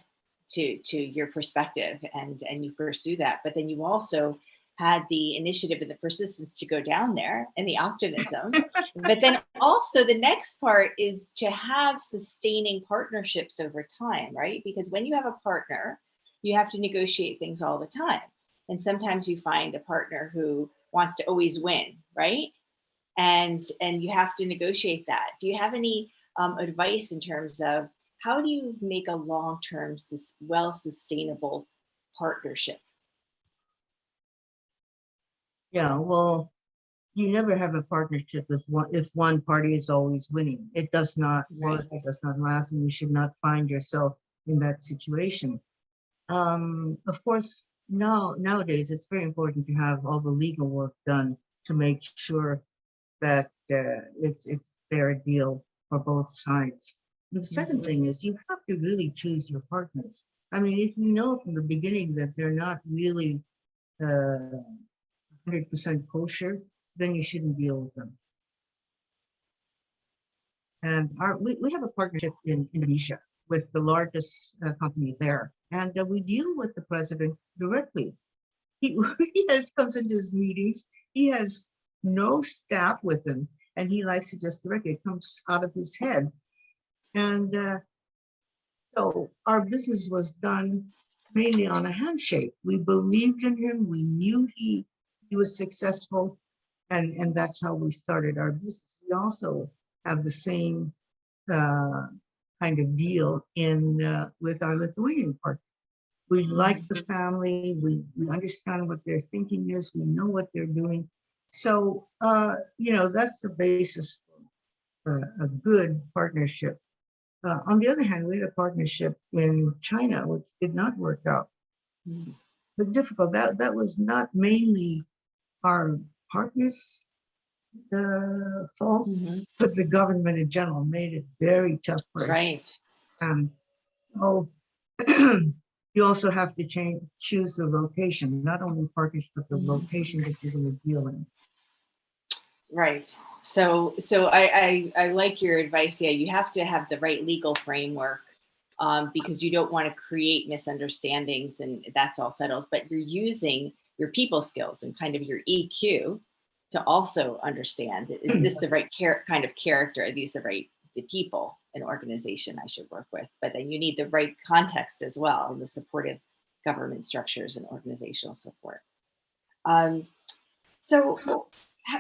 to your perspective and you pursue that. But then you also had the initiative and the persistence to go down there and the optimism. But then also the next part is to have sustaining partnerships over time, right? Because when you have a partner, you have to negotiate things all the time. And sometimes you find a partner who wants to always win, right? And you have to negotiate that. Do you have any advice in terms of how do you make a long-term, well-sustainable partnership? Yeah, well, you never have a partnership if one party is always winning. It does not work, it does not last, and you should not find yourself in that situation. Of course, nowadays it's very important to have all the legal work done to make sure that it's a fair deal for both sides. And the second thing is you have to really choose your partners. I mean, if you know from the beginning that they're not really 100% kosher, then you shouldn't deal with them. And we have a partnership in Indonesia with the largest company there. And we deal with the president directly. He, comes into his meetings. He has no staff with him, and he likes to just direct it. It comes out of his head. And so our business was done mainly on a handshake. We believed in him. We knew he was successful. And that's how we started our business. We also have the same kind of deal in with our Lithuanian partner. We like the family. We understand what their thinking is. We know what they're doing. So, that's the basis for a good partnership. On the other hand, we had a partnership in China, which did not work out. But difficult. That was not mainly our partners' fault, but the government in general made it very tough for us. Right. So you also have to choose the location, not only partnership, but the location that you're going to deal in. Right. So I like your advice. Yeah, you have to have the right legal framework because you don't want to create misunderstandings and that's all settled. But you're using your people skills and kind of your EQ to also understand, is this the right kind of character? Are these the people and organization I should work with? But then you need the right context as well, and the supportive government structures and organizational support. So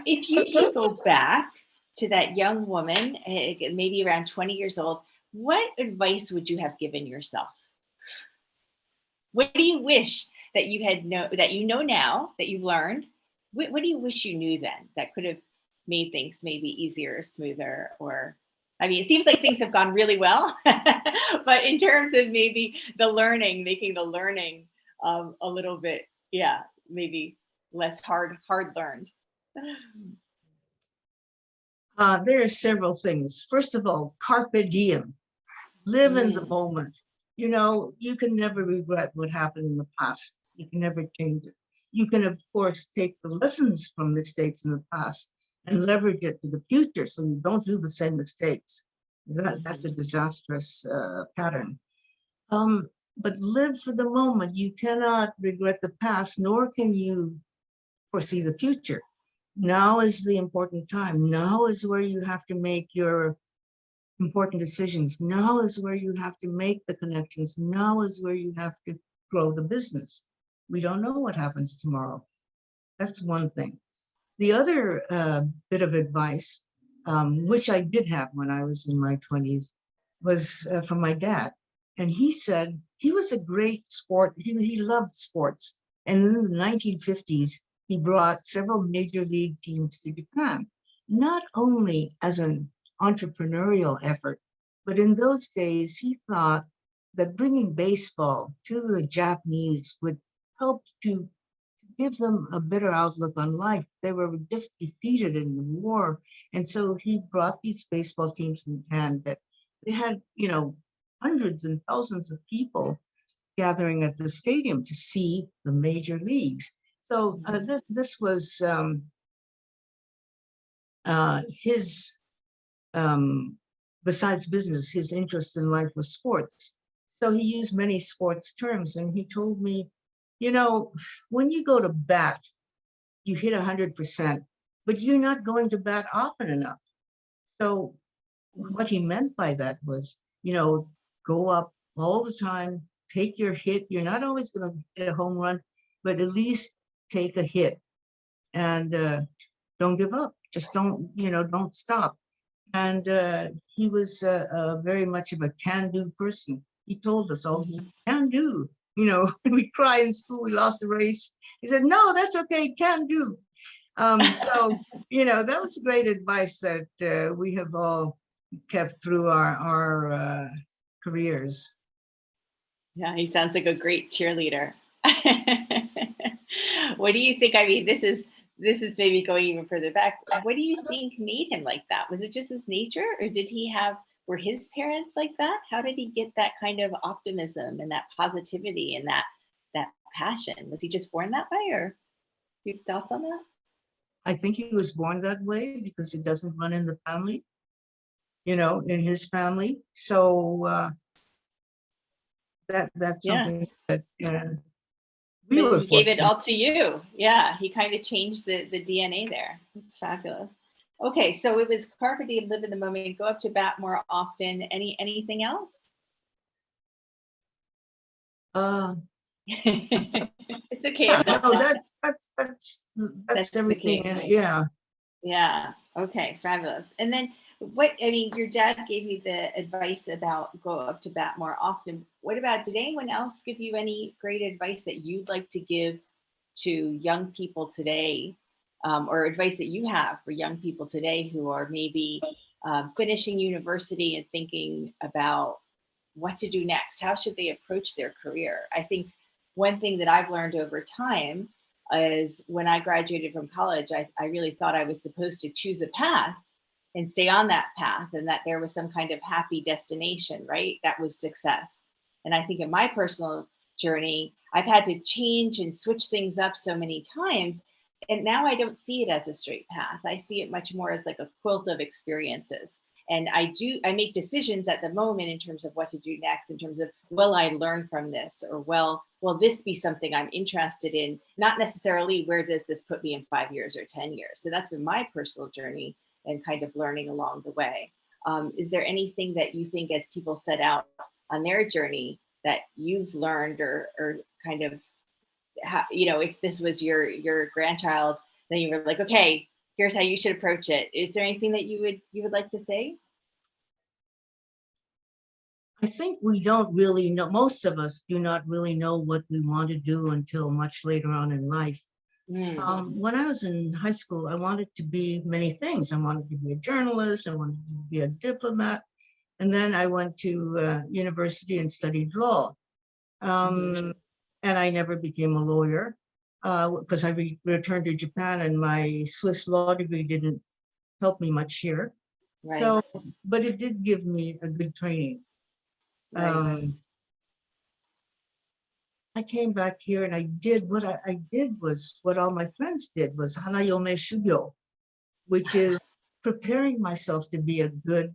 if you could go back to that young woman, maybe around 20 years old, what advice would you have given yourself? What do you wish that you know now that you've learned? What do you wish you knew then that could have made things maybe easier or smoother? Or, I mean, it seems like things have gone really well, but in terms of maybe making the learning a little bit, maybe less hard learned. There are several things. First of all, carpe diem, live in the moment. You can never regret what happened in the past. You can never change it. You can, of course, take the lessons from mistakes in the past and leverage it to the future so you don't do the same mistakes. That's a disastrous pattern. But live for the moment. You cannot regret the past, nor can you foresee the future. Now is the important time. Now is where you have to make your important decisions. Now is where you have to make the connections. Now is where you have to grow the business. We don't know what happens tomorrow. That's one thing. The other bit of advice, which I did have when I was in my 20s, was from my dad. And he said he was a great sport. He loved sports. And in the 1950s, he brought several major league teams to Japan, not only as an entrepreneurial effort, but in those days, he thought that bringing baseball to the Japanese would help to give them a better outlook on life. They were just defeated in the war. And so he brought these baseball teams and they had, hundreds and thousands of people gathering at the stadium to see the major leagues. So this was his, besides business, his interest in life was sports. So he used many sports terms and he told me, when you go to bat, you hit 100%, but you're not going to bat often enough. So what he meant by that was, go up all the time, take your hit. You're not always going to get a home run, but at least take a hit and don't give up. Just don't stop. And he was very much of a can-do person. He told us all, can do. When we cry in school, we lost the race. He said, no, that's okay, can do. So, that was great advice that we have all kept through our careers. Yeah, he sounds like a great cheerleader. What do you think? I mean, this is maybe going even further back. What do you think made him like that? Was it just his nature, or did he have were his parents like that? How did he get that kind of optimism and that positivity and that passion? Was he just born that way, or do you have thoughts on that? I think he was born that way because it doesn't run in the family, in his family. So that's Yeah. something that we But were he gave it fortunate. all to you. Yeah, he kind of changed the DNA there. It's fabulous. Okay, so it was carpe diem, live in the moment, go up to bat more often. Anything else? Uh, It's okay if that's no, not. that's That's the everything. case. And yeah, Yeah. Okay. Fabulous. And then I mean, your dad gave you the advice about go up to bat more often. What about, did anyone else give you any great advice that you'd like to give to young people today, or advice that you have for young people today who are maybe finishing university and thinking about what to do next? How should they approach their career? I think one thing that I've learned over time is when I graduated from college, I really thought I was supposed to choose a path and stay on that path, and that there was some kind of happy destination, right? That was success. And I think in my personal journey, I've had to change and switch things up so many times. And now I don't see it as a straight path. I see it much more as like a quilt of experiences. And I make decisions at the moment in terms of what to do next, in terms of, will I learn from this? Or, well, will this be something I'm interested in? Not necessarily, where does this put me in 5 years or 10 years? So that's been my personal journey and kind of learning along the way. Is there anything that you think, as people set out on their journey, that you've learned, or kind of, if this was your grandchild, then you were like, okay, here's how you should approach it. Is there anything that you would like to say? I think we don't really know. Most of us do not really know what we want to do until much later on in life. Mm. When I was in high school, I wanted to be many things. I wanted to be a journalist. I wanted to be a diplomat. And then I went to university and studied law. Mhm. And I never became a lawyer because I returned to Japan, and my Swiss law degree didn't help me much here. Right, So, but it did give me a good training. right. I came back here and I did what I did was what all my friends did, was hanayome shugyo, which is preparing myself to be a good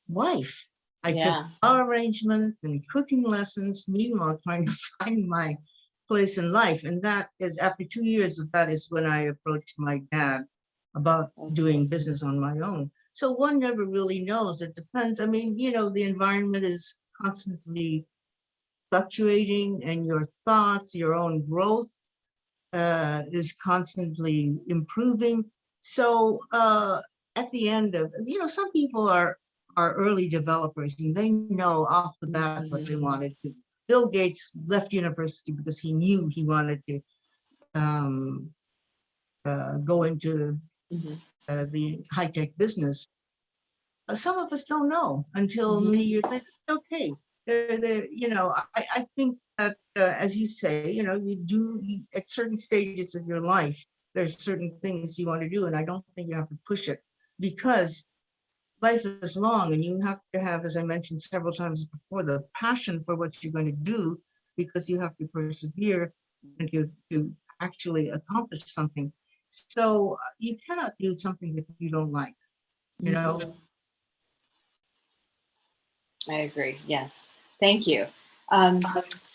wife. I took Yeah. flower arrangement and cooking lessons, meanwhile trying to find my place in life. And that is, after 2 years of that, is when I approached my dad about Okay. doing business on my own. So one never really knows. It depends. I mean, the environment is constantly fluctuating, and your thoughts, your own growth is constantly improving. So at the end of, some people are early developers and they know off the bat what they Mhm. wanted to. Bill Gates left university because he knew he wanted to um, go into Mhm. the high tech business. Some of us don't know until Mhm. many years later. Okay, I think that as you say, at certain stages of your life, there's certain things you want to do, and I don't think you have to push it, because life is long, and you have to have, as I mentioned several times before, the passion for what you're going to do, because you have to persevere and to actually accomplish something. So you cannot do something that you don't like, you know. Mhm. I agree. Yes. Thank you.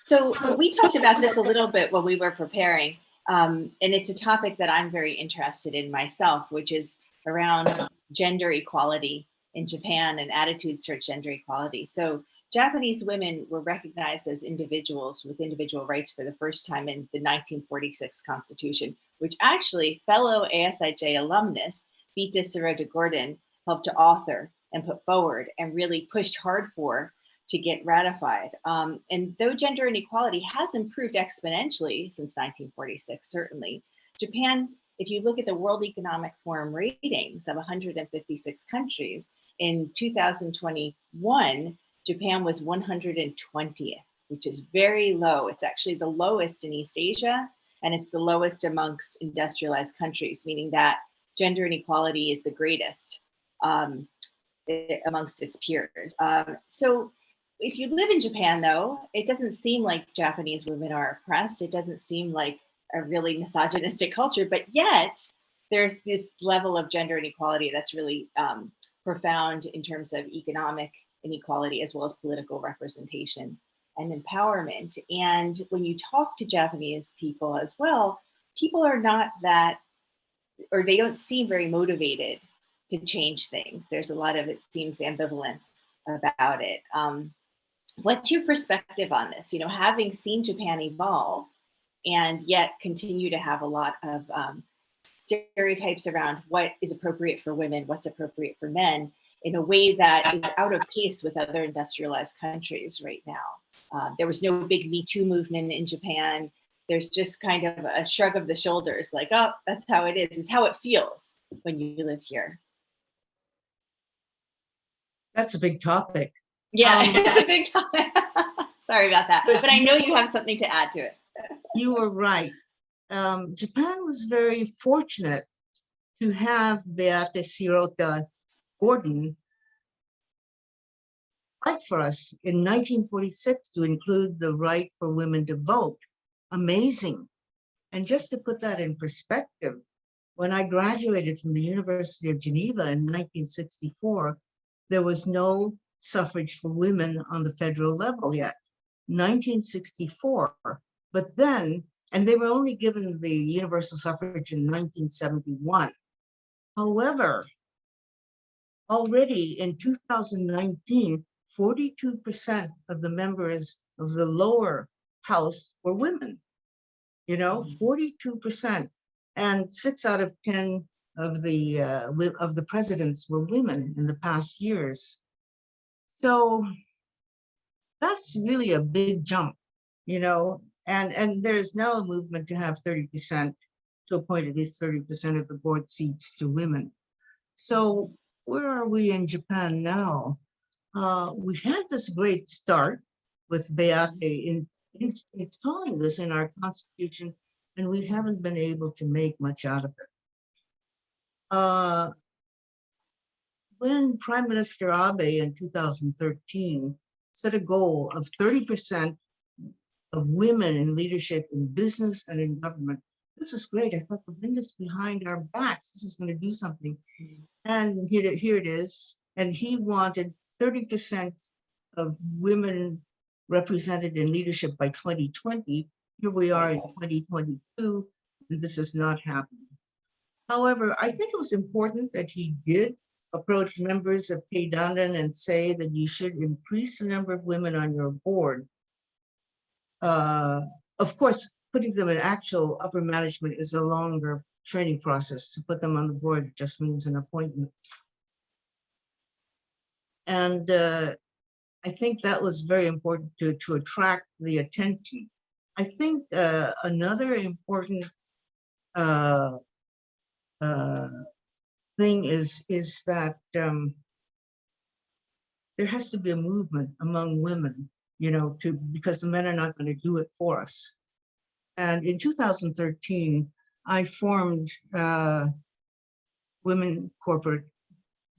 So we talked about this a little bit when we were preparing, and it's a topic that I'm very interested in myself, which is around gender equality in Japan and attitudes towards gender equality. So Japanese women were recognized as individuals with individual rights for the first time in the 1946 Constitution, which actually fellow ASIJ alumnus Vita Sirota Gordon helped to author and put forward and really pushed hard for to get ratified. And though gender inequality has improved exponentially since 1946, certainly, Japan, if you look at the World Economic Forum ratings of 156 countries, in 2021, Japan was 120th. which is very low. It's actually the lowest in East Asia, and it's the lowest amongst industrialized countries, meaning that gender inequality is the greatest amongst its peers. So if you live in Japan, though, it doesn't seem like Japanese women are oppressed. It doesn't seem like a really misogynistic culture, but yet there's this level of gender inequality that's really profound in terms of economic inequality as well as political representation and empowerment. And when you talk to Japanese people as well, people are not that, or they don't seem very motivated to change things. There's a lot of, it seems, ambivalence about it. What's your perspective on this? You know, having seen Japan evolve and yet continue to have a lot of stereotypes around what is appropriate for women, what's appropriate for men, in a way that is out of pace with other industrialized countries right now. There was no big Me Too movement in Japan. There's just kind of a shrug of the shoulders, like, oh, that's how it is how it feels when you live here. That's a big topic. Yeah, it's a big topic. Sorry about that, but I know you have something to add to it. You are right. Japan was very fortunate to have Beate Sirota Gordon fight for us in 1946 to include the right for women to vote. Amazing. And just to put that in perspective, when I graduated from the University of Geneva in 1964, there was no suffrage for women on the federal level yet. 1964, but then, and they were only given the universal suffrage in 1971. However, already in 2019, 42% of the members of the lower house were women, 42%. And 6 out of 10 of the presidents were women in the past years. So that's really a big jump, and there's now a movement to have 30%, to appoint at least 30% of the board seats to women. So where are we in Japan now? We had this great start with Beate in installing this in our constitution, and we haven't been able to make much out of it. When Prime Minister Abe in 2013 set a goal of 30% of women in leadership in business and in government, this is great. I thought the wind is behind our backs. This is going to do something. And here it is. And he wanted 30% of women represented in leadership by 2020. Here we are in 2022, and this is not happening. However, I think it was important that he did approach members of Keidanren and say that you should increase the number of women on your board. Of course, putting them in actual upper management is a longer training process. To put them on the board just means an appointment. And I think that was very important to attract the attention. I think another important thing is that there has to be a movement among women, because the men are not going to do it for us. And in 2013, I formed women corporate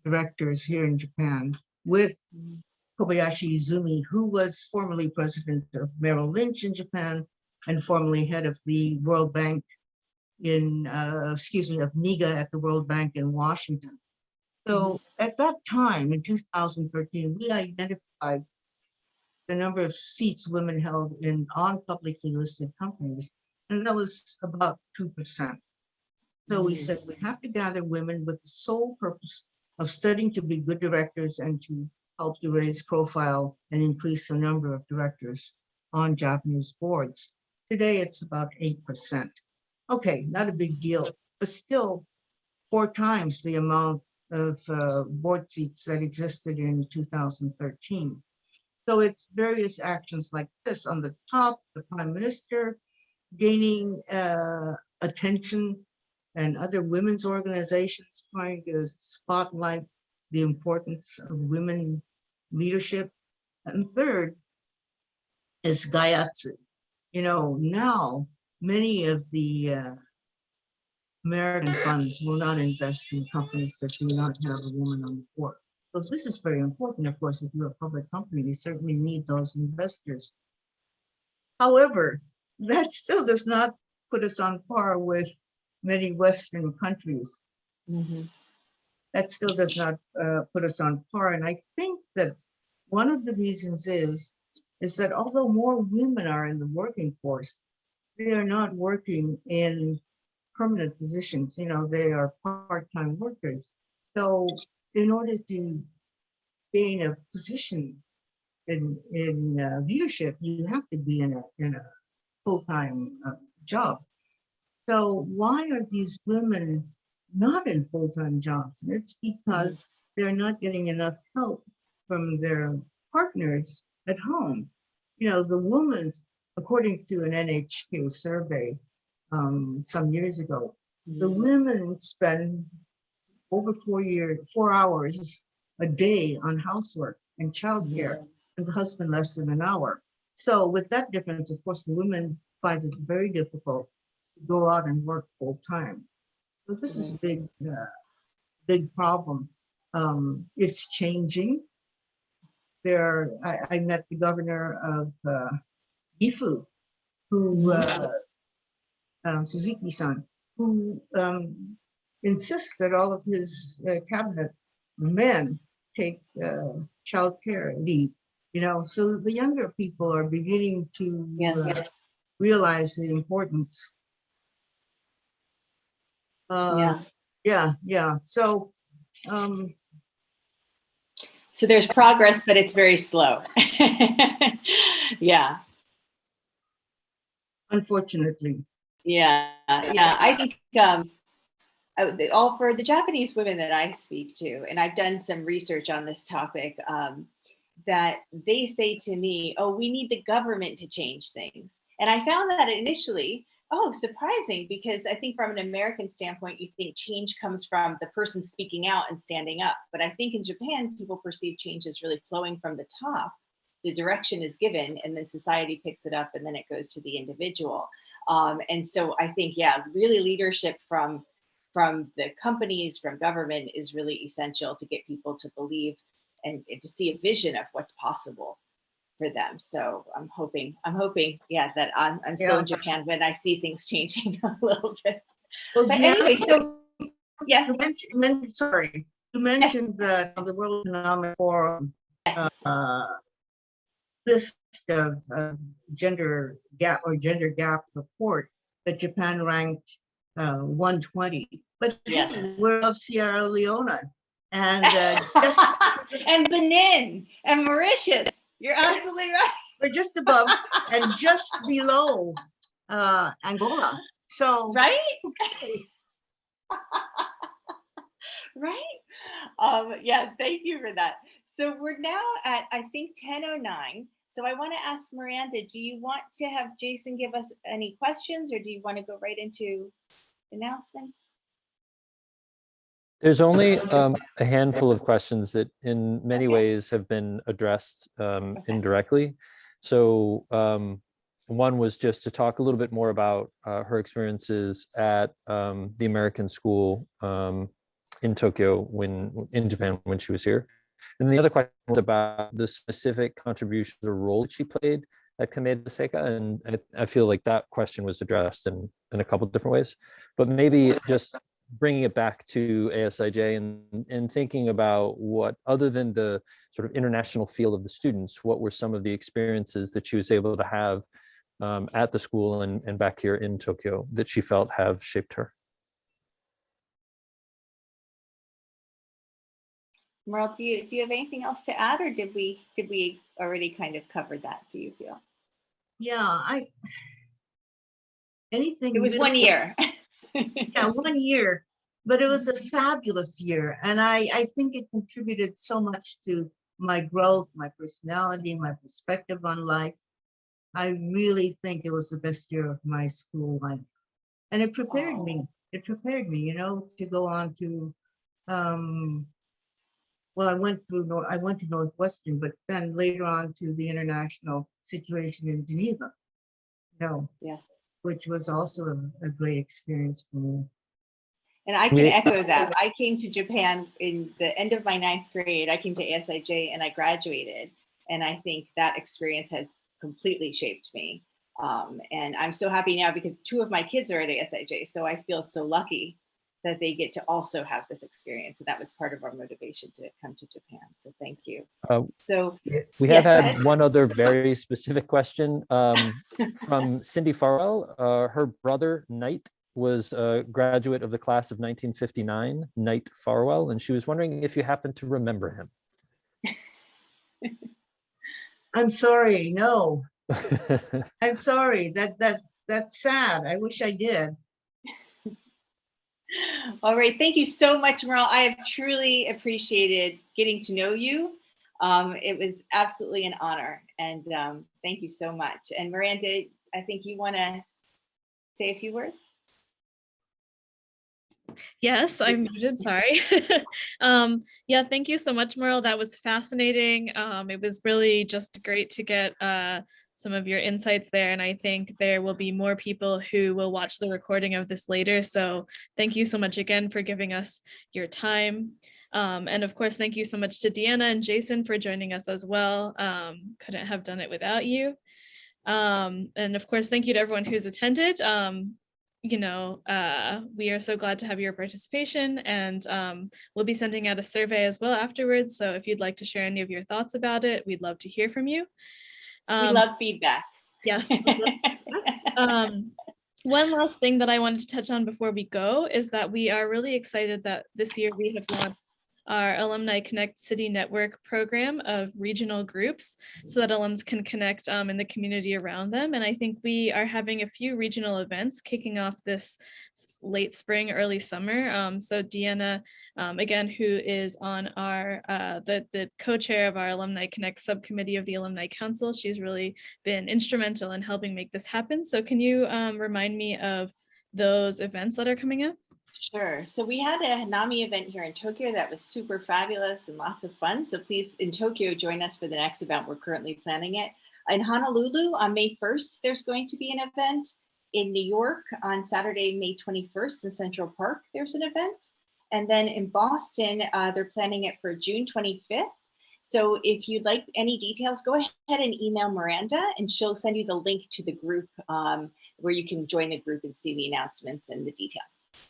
directors here in Japan with Kobayashi Izumi, who was formerly president of Merrill Lynch in Japan and formerly head of the World Bank of NIGA at the World Bank in Washington. So at that time, in 2013, we identified the number of seats women held on publicly listed companies, and that was about 2%. So we said we have to gather women with the sole purpose of studying to be good directors and to help to raise profile and increase the number of directors on Japanese boards. Today, it's about 8%. Okay, not a big deal, but still 4 times the amount of board seats that existed in 2013. So it's various actions like this. On the top, the Prime Minister gaining attention, and other women's organizations trying to spotlight the importance of women leadership. And third, is Gayatsu. Now many of the American funds will not invest in companies that do not have a woman on the board. So this is very important. Of course, if you're a public company, you certainly need those investors. However, that still does not put us on par with many Western countries. Mhm. That still does not put us on par. And I think that one of the reasons is that although more women are in the working force, they are not working in permanent positions. They are part-time workers. So in order to gain a position in leadership, you have to be in a full-time job. So why are these women not in full-time jobs? And it's because they're not getting enough help from their partners at home. The woman, according to an NHK survey some years ago, the women spend over 4 hours a day on housework and childcare, and the husband less than an hour. So with that difference, of course, the women finds it very difficult to go out and work full time. So this is a big problem. It's changing. I met the governor of Gifu, who Suzuki-san, who insists that all of his cabinet men take child care leave. So the younger people are beginning to realize the importance. Yeah. So so there's progress, but it's very slow. Yeah. Unfortunately. Yeah. I think all for the Japanese women that I speak to, and I've done some research on this topic, that they say to me, oh, we need the government to change things. And I found that initially, surprising, because I think from an American standpoint, you think change comes from the person speaking out and standing up. But I think in Japan, people perceive change as really flowing from the top. The direction is given, and then society picks it up, and then it goes to the individual. And so I think, really leadership from the companies, from government is really essential to get people to believe and to see a vision of what's possible for them. So I'm hoping, that I'm still in Japan when I see things changing a little bit. Well, but anyway, so yes. You mentioned that the World Economic Forum list of gender gap report that Japan ranked 120. But hey, we're of Sierra Leone and and Benin and Mauritius. You're absolutely right. We're just above and just below Angola. So right. Okay. Right. Thank you for that. So we're now at, I think, 10:09. So I want to ask Miranda, do you want to have Jason give us any questions, or do you want to go right into announcements? There's only a handful of questions that in many ways have been addressed indirectly. So one was just to talk a little bit more about her experiences at the American school in Tokyo, in Japan, when she was here. And the other question was about the specific contributions or role that she played at Kameda Seika. And I feel like that question was addressed in a couple of different ways, but maybe just bringing it back to ASIJ and thinking about what, other than the sort of international feel of the students, what were some of the experiences that she was able to have at the school and back here in Tokyo that she felt have shaped her. Merle, do you have anything else to add, or did we already kind of cover that, do you feel? Yeah, anything. It was 1 year. Yeah, 1 year, but it was a fabulous year. And I think it contributed so much to my growth, my personality, my perspective on life. I really think it was the best year of my school life. And it prepared me. It prepared me, to go on to well, I went to Northwestern, but then later on to the international situation in Geneva, Yeah. which was also a great experience for me. And I can echo that. I came to Japan in the end of my 9th grade. I came to ASIJ and I graduated. And I think that experience has completely shaped me. And I'm so happy now because 2 of my kids are at ASIJ. So I feel so lucky that they get to also have this experience. And that was part of our motivation to come to Japan. So thank you. So we have had one other very specific question from Cindy Farwell. Her brother, Knight, was a graduate of the class of 1959, Knight Farwell, and she was wondering if you happen to remember him. I'm sorry, no. I'm sorry. That's sad. I wish I did. All right, thank you so much, Merle. I have truly appreciated getting to know you. It was absolutely an honor, and thank you so much. And Miranda, I think you want to say a few words? Yes, I'm muted, sorry. Yeah, thank you so much, Merle. That was fascinating. It was really just great to get some of your insights there. And I think there will be more people who will watch the recording of this later. So thank you so much again for giving us your time. And of course, thank you so much to Deanna and Jason for joining us as well. Couldn't have done it without you. And of course, thank you to everyone who's attended. We are so glad to have your participation, and we'll be sending out a survey as well afterwards. So if you'd like to share any of your thoughts about it, we'd love to hear from you. We love feedback. Yes. One last thing that I wanted to touch on before we go is that we are really excited that this year we have launched our Alumni Connect City Network program of regional groups so that alums can connect in the community around them. And I think we are having a few regional events kicking off this late spring, early summer. So Deanna, again, who is on our the co-chair of our Alumni Connect subcommittee of the Alumni Council, she's really been instrumental in helping make this happen. So can you remind me of those events that are coming up? Sure. So we had a Hanami event here in Tokyo that was super fabulous and lots of fun. So please, in Tokyo, join us for the next event. We're currently planning it. In Honolulu on May 1st, there's going to be an event. In New York on Saturday, May 21st in Central Park, there's an event. And then in Boston, they're planning it for June 25th. So if you'd like any details, go ahead and email Miranda and she'll send you the link to the group where you can join the group and see the announcements and the details.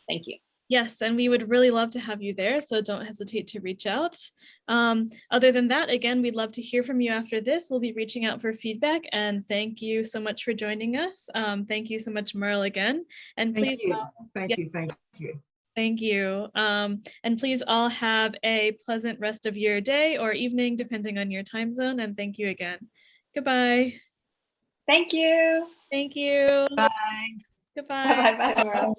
Thank you. Yes, and we would really love to have you there, so don't hesitate to reach out. Other than that, again, we'd love to hear from you after this. We'll be reaching out for feedback, and thank you so much for joining us. Thank you so much, Merle, again. And please, Thank you. Thank you. And please all have a pleasant rest of your day or evening, depending on your time zone. And thank you again. Goodbye. Thank you. Thank you. Bye. Goodbye. Bye-bye, Merle.